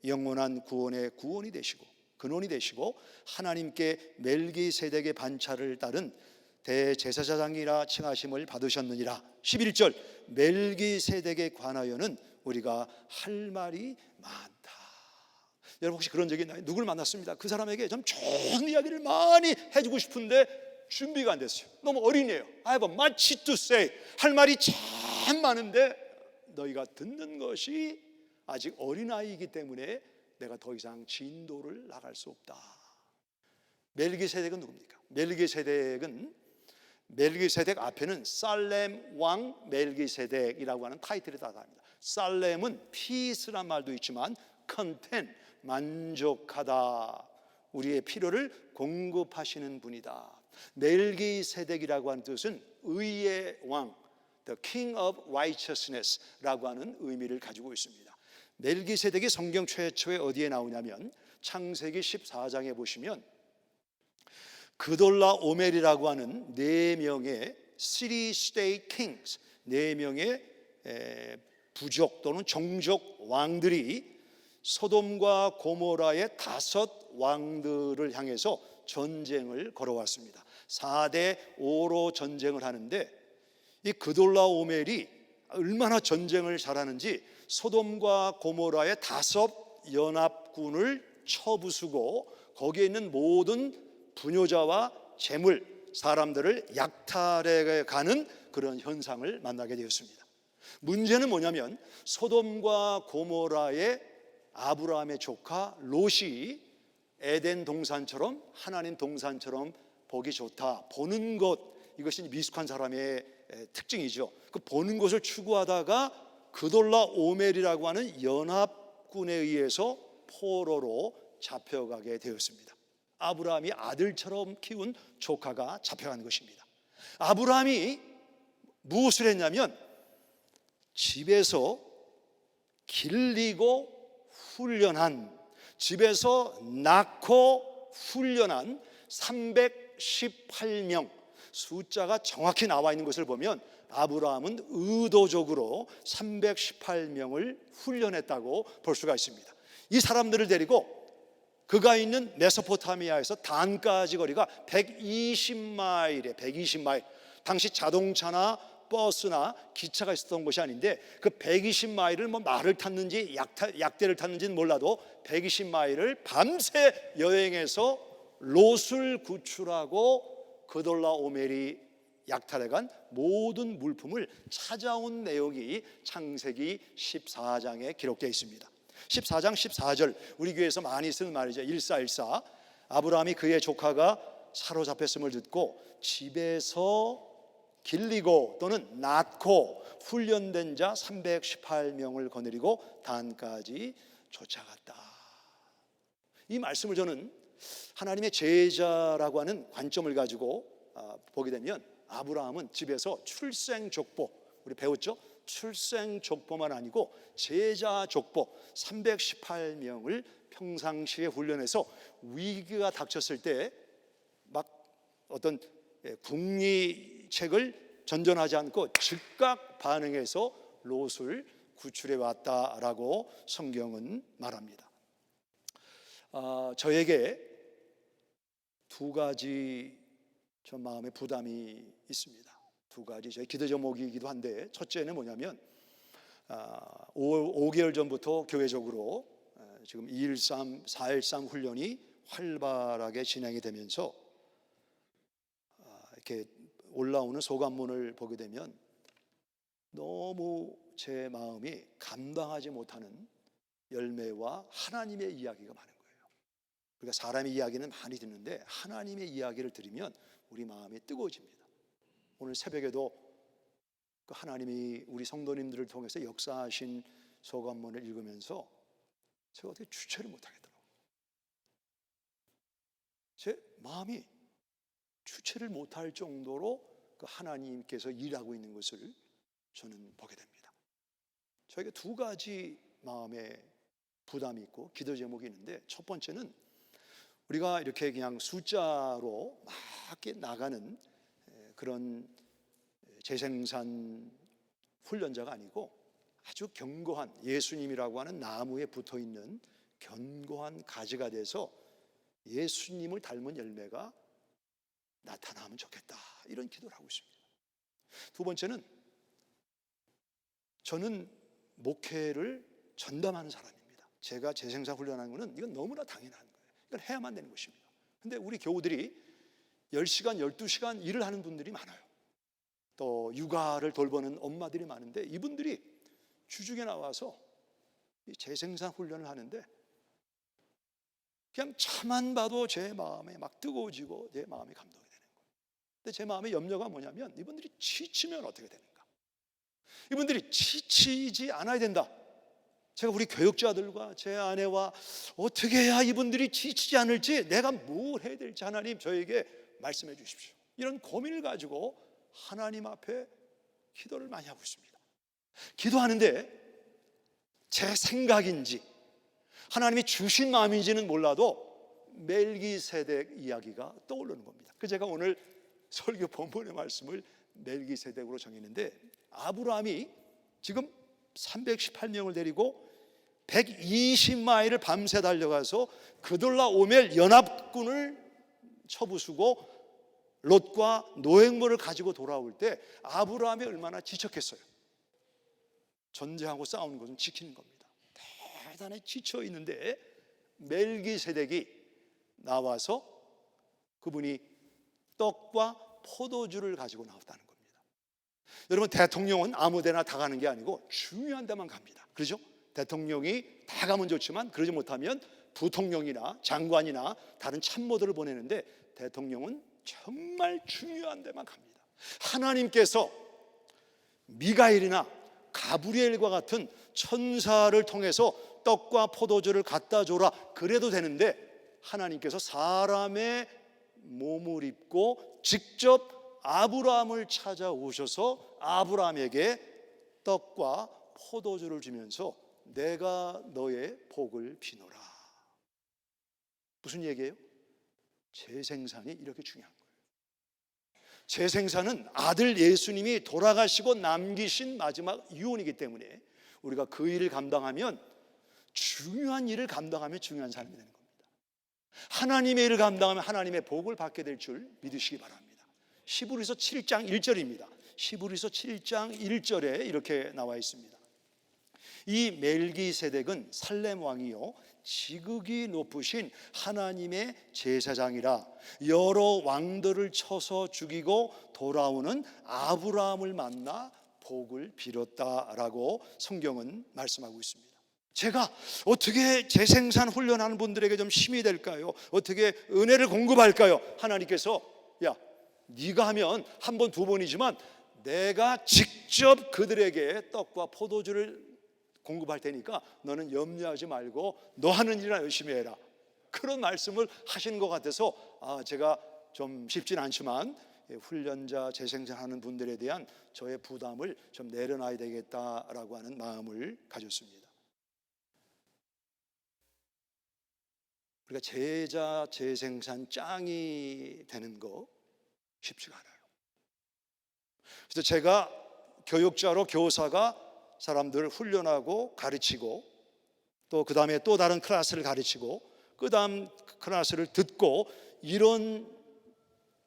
Speaker 5: 영원한 구원의 구원이 되시고 근원이 되시고 하나님께 멜기세덱의 반차를 따른 대제사장이라 칭하심을 받으셨느니라. 11절 멜기세덱에 관하여는 우리가 할 말이 많다. 여러분 혹시 그런 적이 있나요? 누굴 만났습니다. 그 사람에게 좀 좋은 이야기를 많이 해주고 싶은데 준비가 안 됐어요. 너무 어린애예요. I have much to say. 할 말이 참 많은데 너희가 듣는 것이 아직 어린아이이기 때문에 내가 더 이상 진도를 나갈 수 없다. 멜기세덱은 누굽니까? 멜기세덱 앞에는 살렘 왕 멜기세덱이라고 하는 타이틀이 따라합니다. 살렘은 peace란 말도 있지만 content, 만족하다. 우리의 필요를 공급하시는 분이다. 멜기세덱이라고 하는 뜻은 의의 왕, the king of righteousness라고 하는 의미를 가지고 있습니다. 멜기세덱이 성경 최초에 어디에 나오냐면 창세기 14장에 보시면 그돌라 오멜이라고 하는 4명의 city state kings, 4명의 부족 또는 종족 왕들이 소돔과 고모라의 5 왕들을 향해서 전쟁을 걸어왔습니다. 4대 5로 전쟁을 하는데 이 그돌라 오멜이 얼마나 전쟁을 잘하는지 소돔과 고모라의 5 연합군을 쳐부수고 거기에 있는 모든 부녀자와 재물, 사람들을 약탈해 가는 그런 현상을 만나게 되었습니다. 문제는 뭐냐면 소돔과 고모라의 아브라함의 조카 롯이 에덴 동산처럼 하나님 동산처럼 보기 좋다. 보는 것, 이것이 미숙한 사람의 특징이죠. 그 보는 것을 추구하다가 그돌라 오멜이라고 하는 연합군에 의해서 포로로 잡혀가게 되었습니다. 아브라함이 아들처럼 키운 조카가 잡혀간 것입니다. 아브라함이 무엇을 했냐면 집에서 길리고 훈련한, 집에서 낳고 훈련한 318명, 숫자가 정확히 나와 있는 것을 보면 아브라함은 의도적으로 318명을 훈련했다고 볼 수가 있습니다. 이 사람들을 데리고 그가 있는 메소포타미아에서 단까지 거리가 120마일이에요. 120마일. 당시 자동차나 버스나 기차가 있었던 것이 아닌데 그 120마일을 뭐 말을 탔는지 약대를 탔는지는 몰라도 120마일을 밤새 여행해서 롯을 구출하고 그돌라 오멜이 약탈해간 모든 물품을 찾아온 내용이 창세기 14장에 기록되어 있습니다. 14장 14절 우리 교회에서 많이 쓰는 말이죠. 1414 아브라함이 그의 조카가 사로잡혔음을 듣고 집에서 길리고 또는 낳고 훈련된 자 318명을 거느리고 단까지 쫓아갔다. 이 말씀을 저는 하나님의 제자라고 하는 관점을 가지고 보게 되면 아브라함은 집에서 출생족보, 우리 배웠죠? 출생족보만 아니고 제자족보 318명을 평상시에 훈련해서 위기가 닥쳤을 때 막 어떤 국리책을 전전하지 않고 즉각 반응해서 롯을 구출해 왔다라고 성경은 말합니다. 저에게 두 가지 저 마음의 부담이 있습니다. 두 가지 저의 기도 제목이기도 한데, 첫째는 뭐냐면 5개월 전부터 교회적으로 지금 213, 413 훈련이 활발하게 진행이 되면서 이렇게 올라오는 소감문을 보게 되면 너무 제 마음이 감당하지 못하는 열매와 하나님의 이야기가 많은 거예요. 우리가 사람의 이야기는 많이 듣는데 하나님의 이야기를 들으면 우리 마음이 뜨거워집니다. 오늘 새벽에도 그 하나님이 우리 성도님들을 통해서 역사하신 소감문을 읽으면서 제가 어떻게 주체를 못하겠더라고요. 제 마음이 주체를 못할 정도로 그 하나님께서 일하고 있는 것을 저는 보게 됩니다. 저에게 두 가지 마음의 부담이 있고 기도 제목이 있는데, 첫 번째는 우리가 이렇게 그냥 숫자로 막 이렇게 나가는 그런 재생산 훈련자가 아니고 아주 견고한 예수님이라고 하는 나무에 붙어 있는 견고한 가지가 돼서 예수님을 닮은 열매가 나타나면 좋겠다, 이런 기도를 하고 있습니다. 두 번째는 저는 목회를 전담하는 사람입니다. 제가 재생산 훈련하는 것은 이건 너무나 당연한 거예요. 이걸 해야만 되는 것입니다. 근데 우리 교우들이 10시간, 12시간 일을 하는 분들이 많아요. 또 육아를 돌보는 엄마들이 많은데 이분들이 주중에 나와서 이 재생산 훈련을 하는데 그냥 차만 봐도 제 마음에 막 뜨거워지고 내 마음이 감동이 되는 거예요. 근데 제 마음의 염려가 뭐냐면 이분들이 지치면 어떻게 되는가? 이분들이 지치지 않아야 된다. 제가 우리 교육자들과 제 아내와 어떻게 해야 이분들이 지치지 않을지, 내가 뭘 해야 될지 하나님 저에게 말씀해 주십시오. 이런 고민을 가지고 하나님 앞에 기도를 많이 하고 있습니다. 기도하는데 제 생각인지 하나님이 주신 마음인지는 몰라도 멜기세덱 이야기가 떠오르는 겁니다. 그 제가 오늘 설교 본문의 말씀을 멜기세덱으로 정했는데, 아브라함이 지금 318명을 데리고 120마일을 밤새 달려가서 그돌라오멜 연합군을 쳐부수고 롯과 노획물을 가지고 돌아올 때 아브라함이 얼마나 지쳤겠어요. 전쟁하고 싸우는 것은 지키는 겁니다. 대단히 지쳐 있는데 멜기세덱이 나와서 그분이 떡과 포도주를 가지고 나왔다는 겁니다. 여러분, 대통령은 아무 데나 다 가는 게 아니고 중요한 데만 갑니다. 그렇죠? 대통령이 다 가면 좋지만 그러지 못하면 부통령이나 장관이나 다른 참모들을 보내는데 대통령은 정말 중요한 데만 갑니다. 하나님께서 미가엘이나 가브리엘과 같은 천사를 통해서 떡과 포도주를 갖다 줘라 그래도 되는데, 하나님께서 사람의 몸을 입고 직접 아브라함을 찾아오셔서 아브라함에게 떡과 포도주를 주면서 내가 너의 복을 비노라. 무슨 얘기예요? 재생산이 이렇게 중요한 거예요. 재생산은 아들 예수님이 돌아가시고 남기신 마지막 유언이기 때문에 우리가 그 일을 감당하면, 중요한 일을 감당하면 중요한 사람이 되는 겁니다. 하나님의 일을 감당하면 하나님의 복을 받게 될 줄 믿으시기 바랍니다. 히브리서 7장 1절입니다. 히브리서 7장 1절에 이렇게 나와 있습니다. 이 멜기세덱은 살렘 왕이요 지극히 높으신 하나님의 제사장이라 여러 왕들을 쳐서 죽이고 돌아오는 아브라함을 만나 복을 빌었다라고 성경은 말씀하고 있습니다. 제가 어떻게 재생산 훈련하는 분들에게 좀 힘이 될까요? 어떻게 은혜를 공급할까요? 하나님께서 야, 네가 하면 한 번, 두 번이지만 내가 직접 그들에게 떡과 포도주를 공급할 테니까 너는 염려하지 말고 너 하는 일이나 열심히 해라. 그런 말씀을 하시는 것 같아서 제가 좀 쉽진 않지만 훈련자 재생산하는 분들에 대한 저의 부담을 좀 내려놔야 되겠다라고 하는 마음을 가졌습니다. 우리가 제자 재생산 짱이 되는 거 쉽지가 않아요. 그래서 제가 교육자로 교사가 사람들을 훈련하고 가르치고 또 그 다음에 또 다른 클래스를 가르치고 그 다음 클래스를 듣고 이런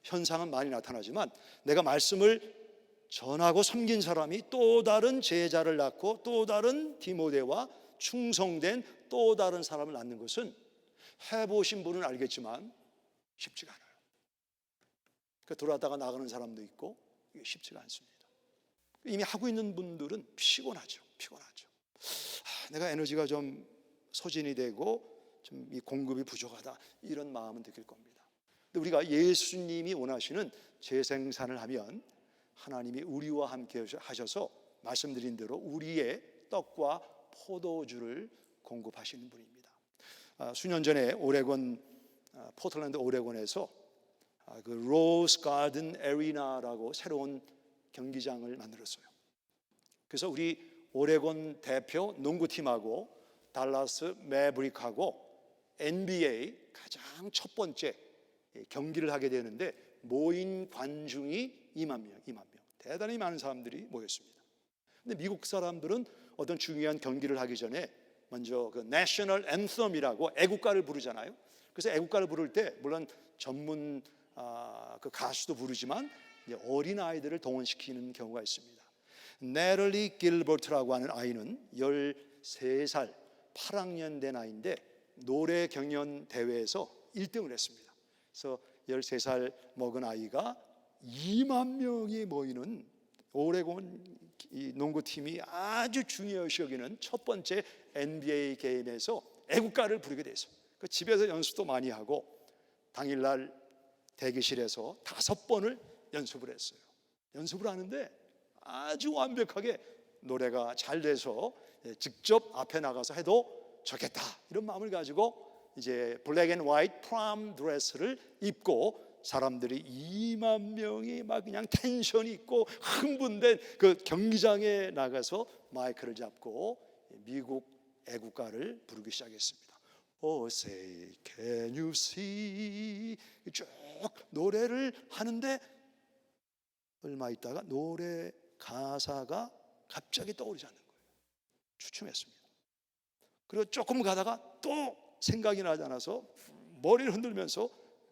Speaker 5: 현상은 많이 나타나지만 내가 말씀을 전하고 섬긴 사람이 또 다른 제자를 낳고 또 다른 디모데와 충성된 또 다른 사람을 낳는 것은 해보신 분은 알겠지만 쉽지가 않아요. 그러니까 돌아다가 나가는 사람도 있고 이게 쉽지가 않습니다. 이미 하고 있는 분들은 피곤하죠. 내가 에너지가 좀 소진이 되고 좀 이 공급이 부족하다 이런 마음은 느낄 겁니다. 근데 우리가 예수님이 원하시는 재생산을 하면 하나님이 우리와 함께 하셔서 말씀드린 대로 우리의 떡과 포도주를 공급하시는 분입니다. 수년 전에 포틀랜드 오레곤에서 그 로즈 가든 에리나라고 새로운 경기장을 만들었어요. 그래서 우리 오레곤 대표 농구팀하고 달라스 매브릭하고 NBA 가장 첫 번째 경기를 하게 되는데 모인 관중이 2만 명. 대단히 많은 사람들이 모였습니다. 근데 미국 사람들은 어떤 중요한 경기를 하기 전에 먼저 그 내셔널 앤썸이라고 애국가를 부르잖아요. 그래서 애국가를 부를 때 물론 전문 그 가수도 부르지만 이제 어린 아이들을 동원시키는 경우가 있습니다. 네럴리 길버트라고 하는 아이는 13살 8학년 된 아이인데 노래 경연 대회에서 1등을 했습니다. 그래서 13살 먹은 아이가 2만 명이 모이는 오레곤 농구팀이 아주 중요시 여기는 첫 번째 NBA 게임에서 애국가를 부르게 됐어요. 그 집에서 연습도 많이 하고 당일날 대기실에서 5번을 연습을 했어요. 연습을 하는데 아주 완벽하게 노래가 잘 돼서 직접 앞에 나가서 해도 좋겠다 이런 마음을 가지고 이제 블랙 앤 화이트 프롬 드레스를 입고 사람들이 2만 명이 막 그냥 텐션이 있고 흥분된 그 경기장에 나가서 마이크를 잡고 미국 애국가를 부르기 시작했습니다. Oh say can you see 쭉 노래를 하는데 얼마 있다가 노래 가사가 갑자기 떠오르지 않는 거예요. 주춤했습니다. 그리고 조금 가다가 또 생각이 나지 않아서 머리를 흔들면서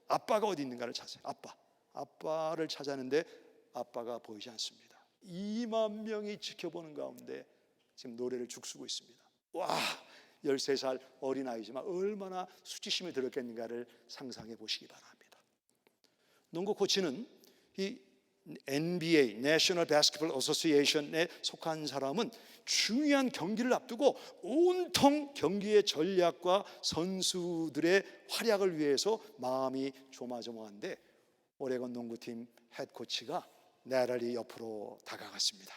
Speaker 5: 아빠가 어디 있는가를 찾아요. 아빠를 찾았는데 아빠가 보이지 않습니다. 2만 명이 지켜보는 가운데 지금 노래를 죽쓰고 있습니다. 와, 13살 어린아이지만 얼마나 수치심이 들었겠는가를 상상해 보시기 바랍니다. 농구 코치는 이 NBA, National Basketball Association에 속한 사람은 중요한 경기를 앞두고 온통 경기의 전략과 선수들의 활약을 위해서 마음이 조마조마한데 오레곤 농구팀 헤드코치가 나란히 옆으로 다가갔습니다.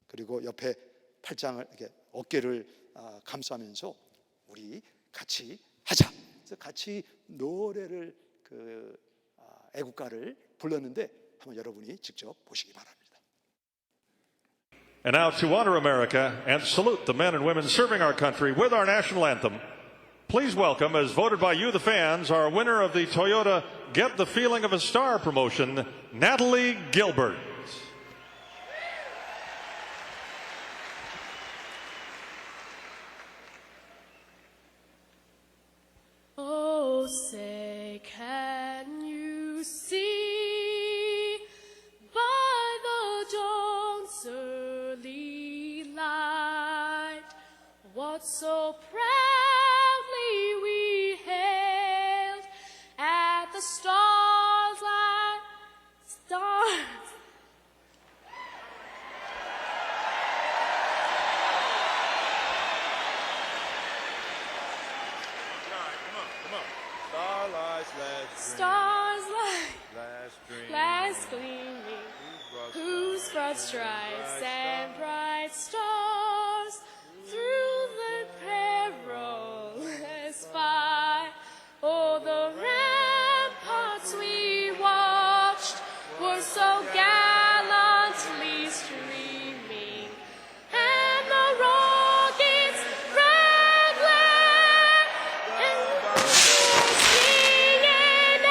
Speaker 5: 그리고 옆에 팔짱을 이렇게 어깨를 감싸면서 우리 같이 하자. 그래서 같이 노래를 애국가를 불렀는데 한번 여러분이 직접 보시기 바랍니다.
Speaker 6: And now to honor America and salute the men and women serving our country with our national anthem, please welcome, as voted by you, the fans, our winner of the Toyota Get the Feeling of a Star promotion, Natalie Gilbert.
Speaker 2: Oh, say, can you see by the dawn's early light what so proudly we hailed at the stars like stars? Stars like last gleaming, whose broad stripes and bright stars through the perilous fight. Oh, the ramparts we watched were so gallantly streaming, and the rockets rattling and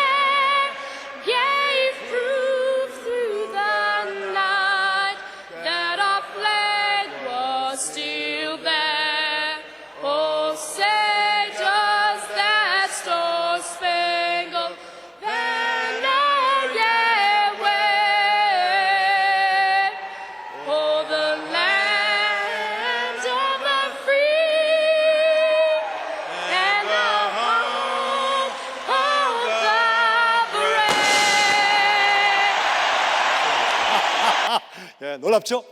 Speaker 2: gave proof through the night
Speaker 5: 예, 놀랍죠?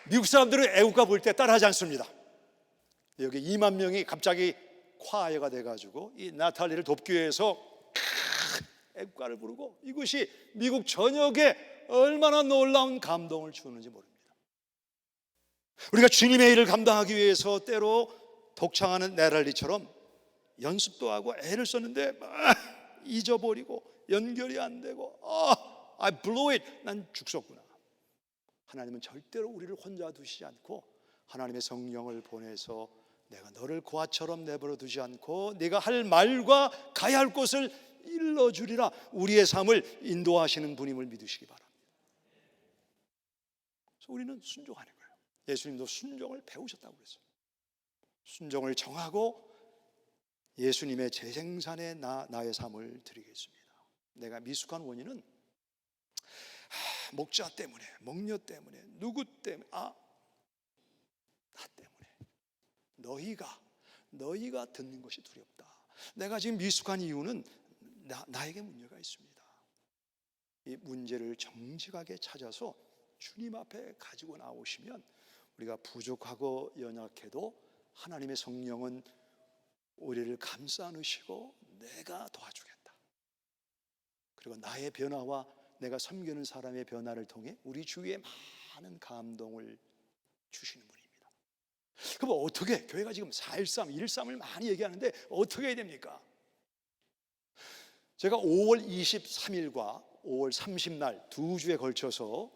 Speaker 5: 미국 사람들은 애국가 볼 때 따라하지 않습니다. 여기 2만 명이 갑자기 콰이어가 돼가지고 이 나탈리를 돕기 위해서 애국가를 부르고, 이것이 미국 전역에 얼마나 놀라운 감동을 주는지 모릅니다. 우리가 주님의 일을 감당하기 위해서 때로 독창하는 네랄리처럼 연습도 하고 애를 썼는데 잊어버리고 연결이 안 되고 I blew it, 난 죽었구나. 하나님은 절대로 우리를 혼자 두시지 않고 하나님의 성령을 보내서 내가 너를 고아처럼 내버려 두지 않고 네가 할 말과 가야 할 곳을 일러주리라, 우리의 삶을 인도하시는 분임을 믿으시기 바랍니다. 그래서 우리는 순종하는 거예요. 예수님도 순종을 배우셨다고 그랬어요. 순종을 정하고 예수님의 재생산에 나의 삶을 드리겠습니다. 내가 미숙한 원인은 목자 때문에, 목녀 때문에, 누구 때문에, 나 때문에. 너희가 듣는 것이 두렵다. 내가 지금 미숙한 이유는 나에게 문제가 있습니다. 이 문제를 정직하게 찾아서 주님 앞에 가지고 나오시면 우리가 부족하고 연약해도 하나님의 성령은 우리를 감싸 안으시고 내가 도와주겠다. 그리고 나의 변화와 내가 섬기는 사람의 변화를 통해 우리 주위에 많은 감동을 주시는 분입니다. 그럼 어떻게, 교회가 지금 4.13, 1.3을 많이 얘기하는데 어떻게 해야 됩니까? 제가 5월 23일과 5월 30날 두 주에 걸쳐서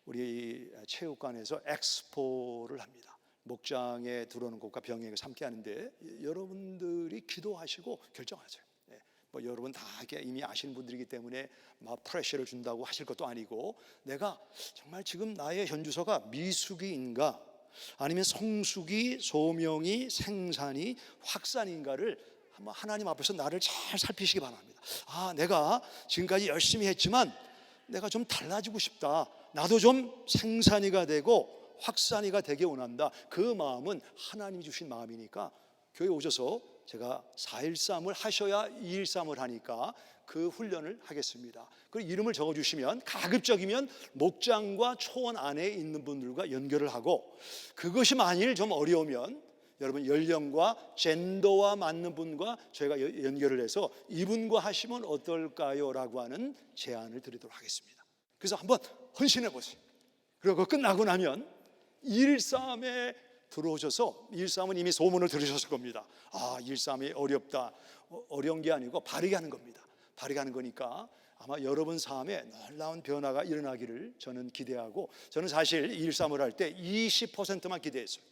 Speaker 5: 우리 체육관에서 엑스포를 합니다. 목장에 들어오는 것과 병행을 함께 하는데 여러분들이 기도하시고 결정하세요. 뭐 여러분 다 이미 아시는 분들이기 때문에 막 프레셔를 준다고 하실 것도 아니고, 내가 정말 지금 나의 현주소가 미숙이인가 아니면 성숙이, 소명이, 생산이, 확산인가를 한번 하나님 앞에서 나를 잘 살피시기 바랍니다. 내가 지금까지 열심히 했지만 내가 좀 달라지고 싶다. 나도 좀 생산이가 되고 확산이가 되게 원한다. 그 마음은 하나님이 주신 마음이니까 교회 오셔서 제가 4.13을 하셔야 2.13을 하니까 그 훈련을 하겠습니다. 그리고 이름을 적어주시면 가급적이면 목장과 초원 안에 있는 분들과 연결을 하고, 그것이 만일 좀 어려우면 여러분 연령과 젠더와 맞는 분과 저희가 연결을 해서 이분과 하시면 어떨까요? 라고 하는 제안을 드리도록 하겠습니다. 그래서 한번 헌신해 보세요. 그리고 끝나고 나면 2.13에 들어오셔서, 2.13은 이미 소문을 들으셨을 겁니다. 2.13이 어렵다. 어려운 게 아니고 바르게 하는 겁니다. 바르게 하는 거니까 아마 여러분 삶에 놀라운 변화가 일어나기를 저는 기대하고, 저는 사실 2.13을 할 때 20%만 기대했어요.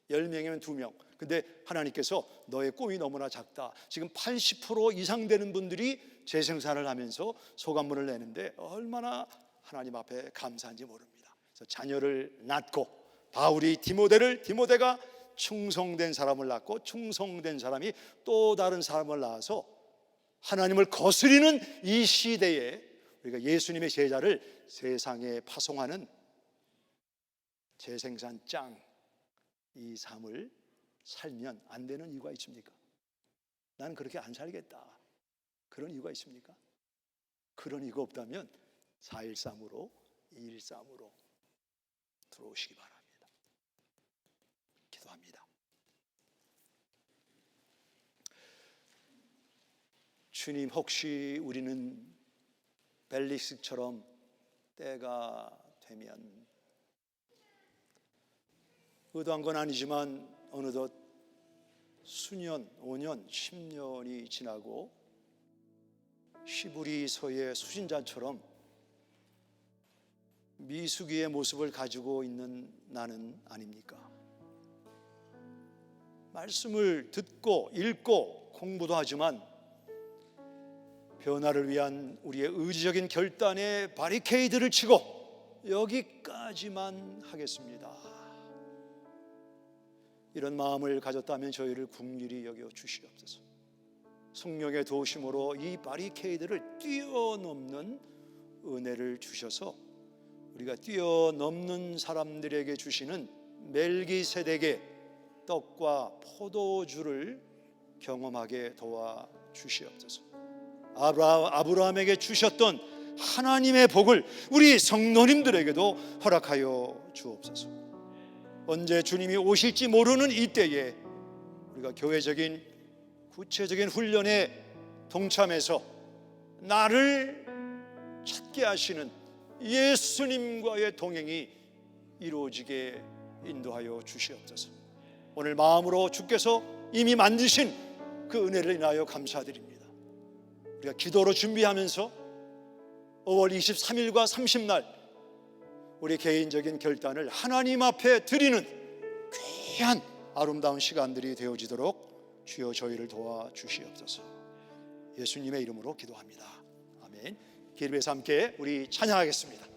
Speaker 5: 10명이면 2명. 근데 하나님께서 너의 꿈이 너무나 작다. 지금 80% 이상 되는 분들이 재생산을 하면서 소감문을 내는데 얼마나 하나님 앞에 감사한지 모릅니다. 그래서 자녀를 낳고 바울이 디모데가 충성된 사람을 낳고 충성된 사람이 또 다른 사람을 낳아서 하나님을 거스리는 이 시대에 우리가 예수님의 제자를 세상에 파송하는 재생산 짱, 이 삶을 살면 안 되는 이유가 있습니까? 나는 그렇게 안 살겠다. 그런 이유가 있습니까? 그런 이유가 없다면 4.13으로 2.13으로 들어오시기 바랍니다. 기도합니다. 주님, 혹시 우리는 벨릭스처럼 때가 되면, 의도한 건 아니지만 어느덧 수년, 5년, 10년이 지나고 시브리서의 수신자처럼 미숙이의 모습을 가지고 있는 나는 아닙니까? 말씀을 듣고 읽고 공부도 하지만 변화를 위한 우리의 의지적인 결단에 바리케이드를 치고 여기까지만 하겠습니다. 이런 마음을 가졌다면 저희를 긍휼히 여겨 주시옵소서. 성령의 도우심으로 이 바리케이드를 뛰어넘는 은혜를 주셔서 우리가 뛰어넘는 사람들에게 주시는 멜기세덱의 떡과 포도주를 경험하게 도와 주시옵소서. 아브라함에게 주셨던 하나님의 복을 우리 성도님들에게도 허락하여 주옵소서. 언제 주님이 오실지 모르는 이때에 우리가 교회적인 구체적인 훈련에 동참해서 나를 찾게 하시는 예수님과의 동행이 이루어지게 인도하여 주시옵소서. 오늘 마음으로 주께서 이미 만드신 그 은혜를 인하여 감사드립니다. 우리가 기도로 준비하면서 5월 23일과 30날 우리 개인적인 결단을 하나님 앞에 드리는 귀한 아름다운 시간들이 되어지도록 주여 저희를 도와주시옵소서. 예수님의 이름으로 기도합니다. 아멘. 기립에서 함께 우리 찬양하겠습니다.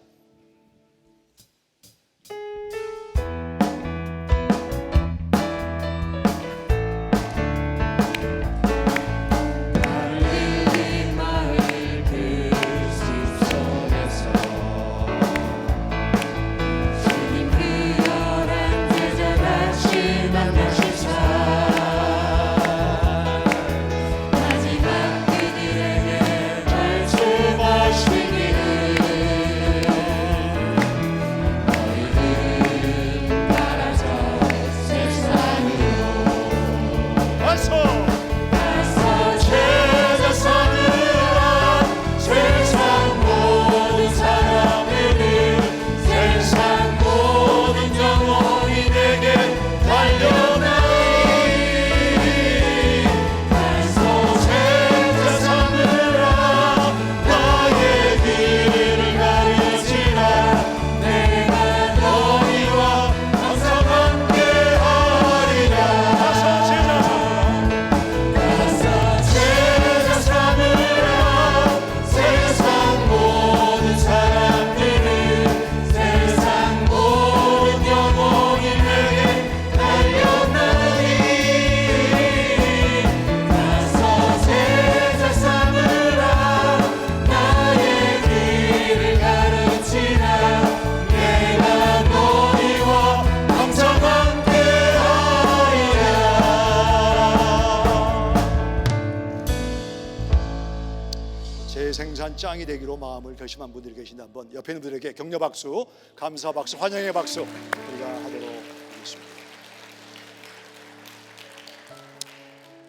Speaker 5: 짱이 되기로 마음을 결심한 분들이 계신데 한번 옆에 있는 분들에게 격려 박수, 감사 박수, 환영의 박수 우리가 하도록 하겠습니다.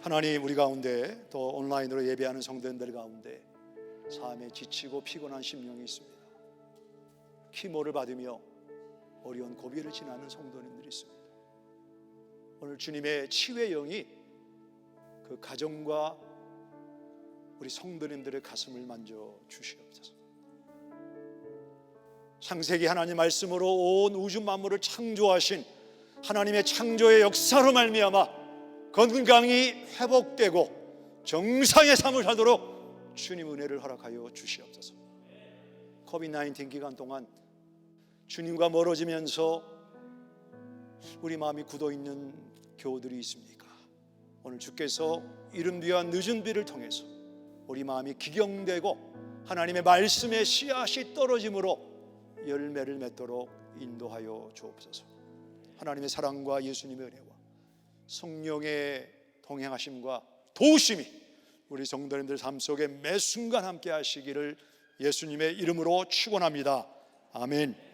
Speaker 5: 하나님, 우리 가운데 또 온라인으로 예배하는 성도님들 가운데 삶에 지치고 피곤한 심령이 있습니다. 키모를 받으며 어려운 고비를 지나는 성도님들이 있습니다. 오늘 주님의 치유의 영이 그 가정과 우리 성도님들의 가슴을 만져 주시옵소서. 창세기 하나님 말씀으로 온 우주 만물을 창조하신 하나님의 창조의 역사로 말미암아 건강이 회복되고 정상의 삶을 살도록 주님 은혜를 허락하여 주시옵소서. 코비드-19 기간 동안 주님과 멀어지면서 우리 마음이 굳어있는 교우들이 있습니까? 오늘 주께서 이른 비와 늦은 비를 통해서 우리 마음이 기경되고 하나님의 말씀의 씨앗이 떨어짐으로 열매를 맺도록 인도하여 주옵소서. 하나님의 사랑과 예수님의 은혜와 성령의 동행하심과 도우심이 우리 성도님들 삶 속에 매 순간 함께 하시기를 예수님의 이름으로 축원합니다. 아멘.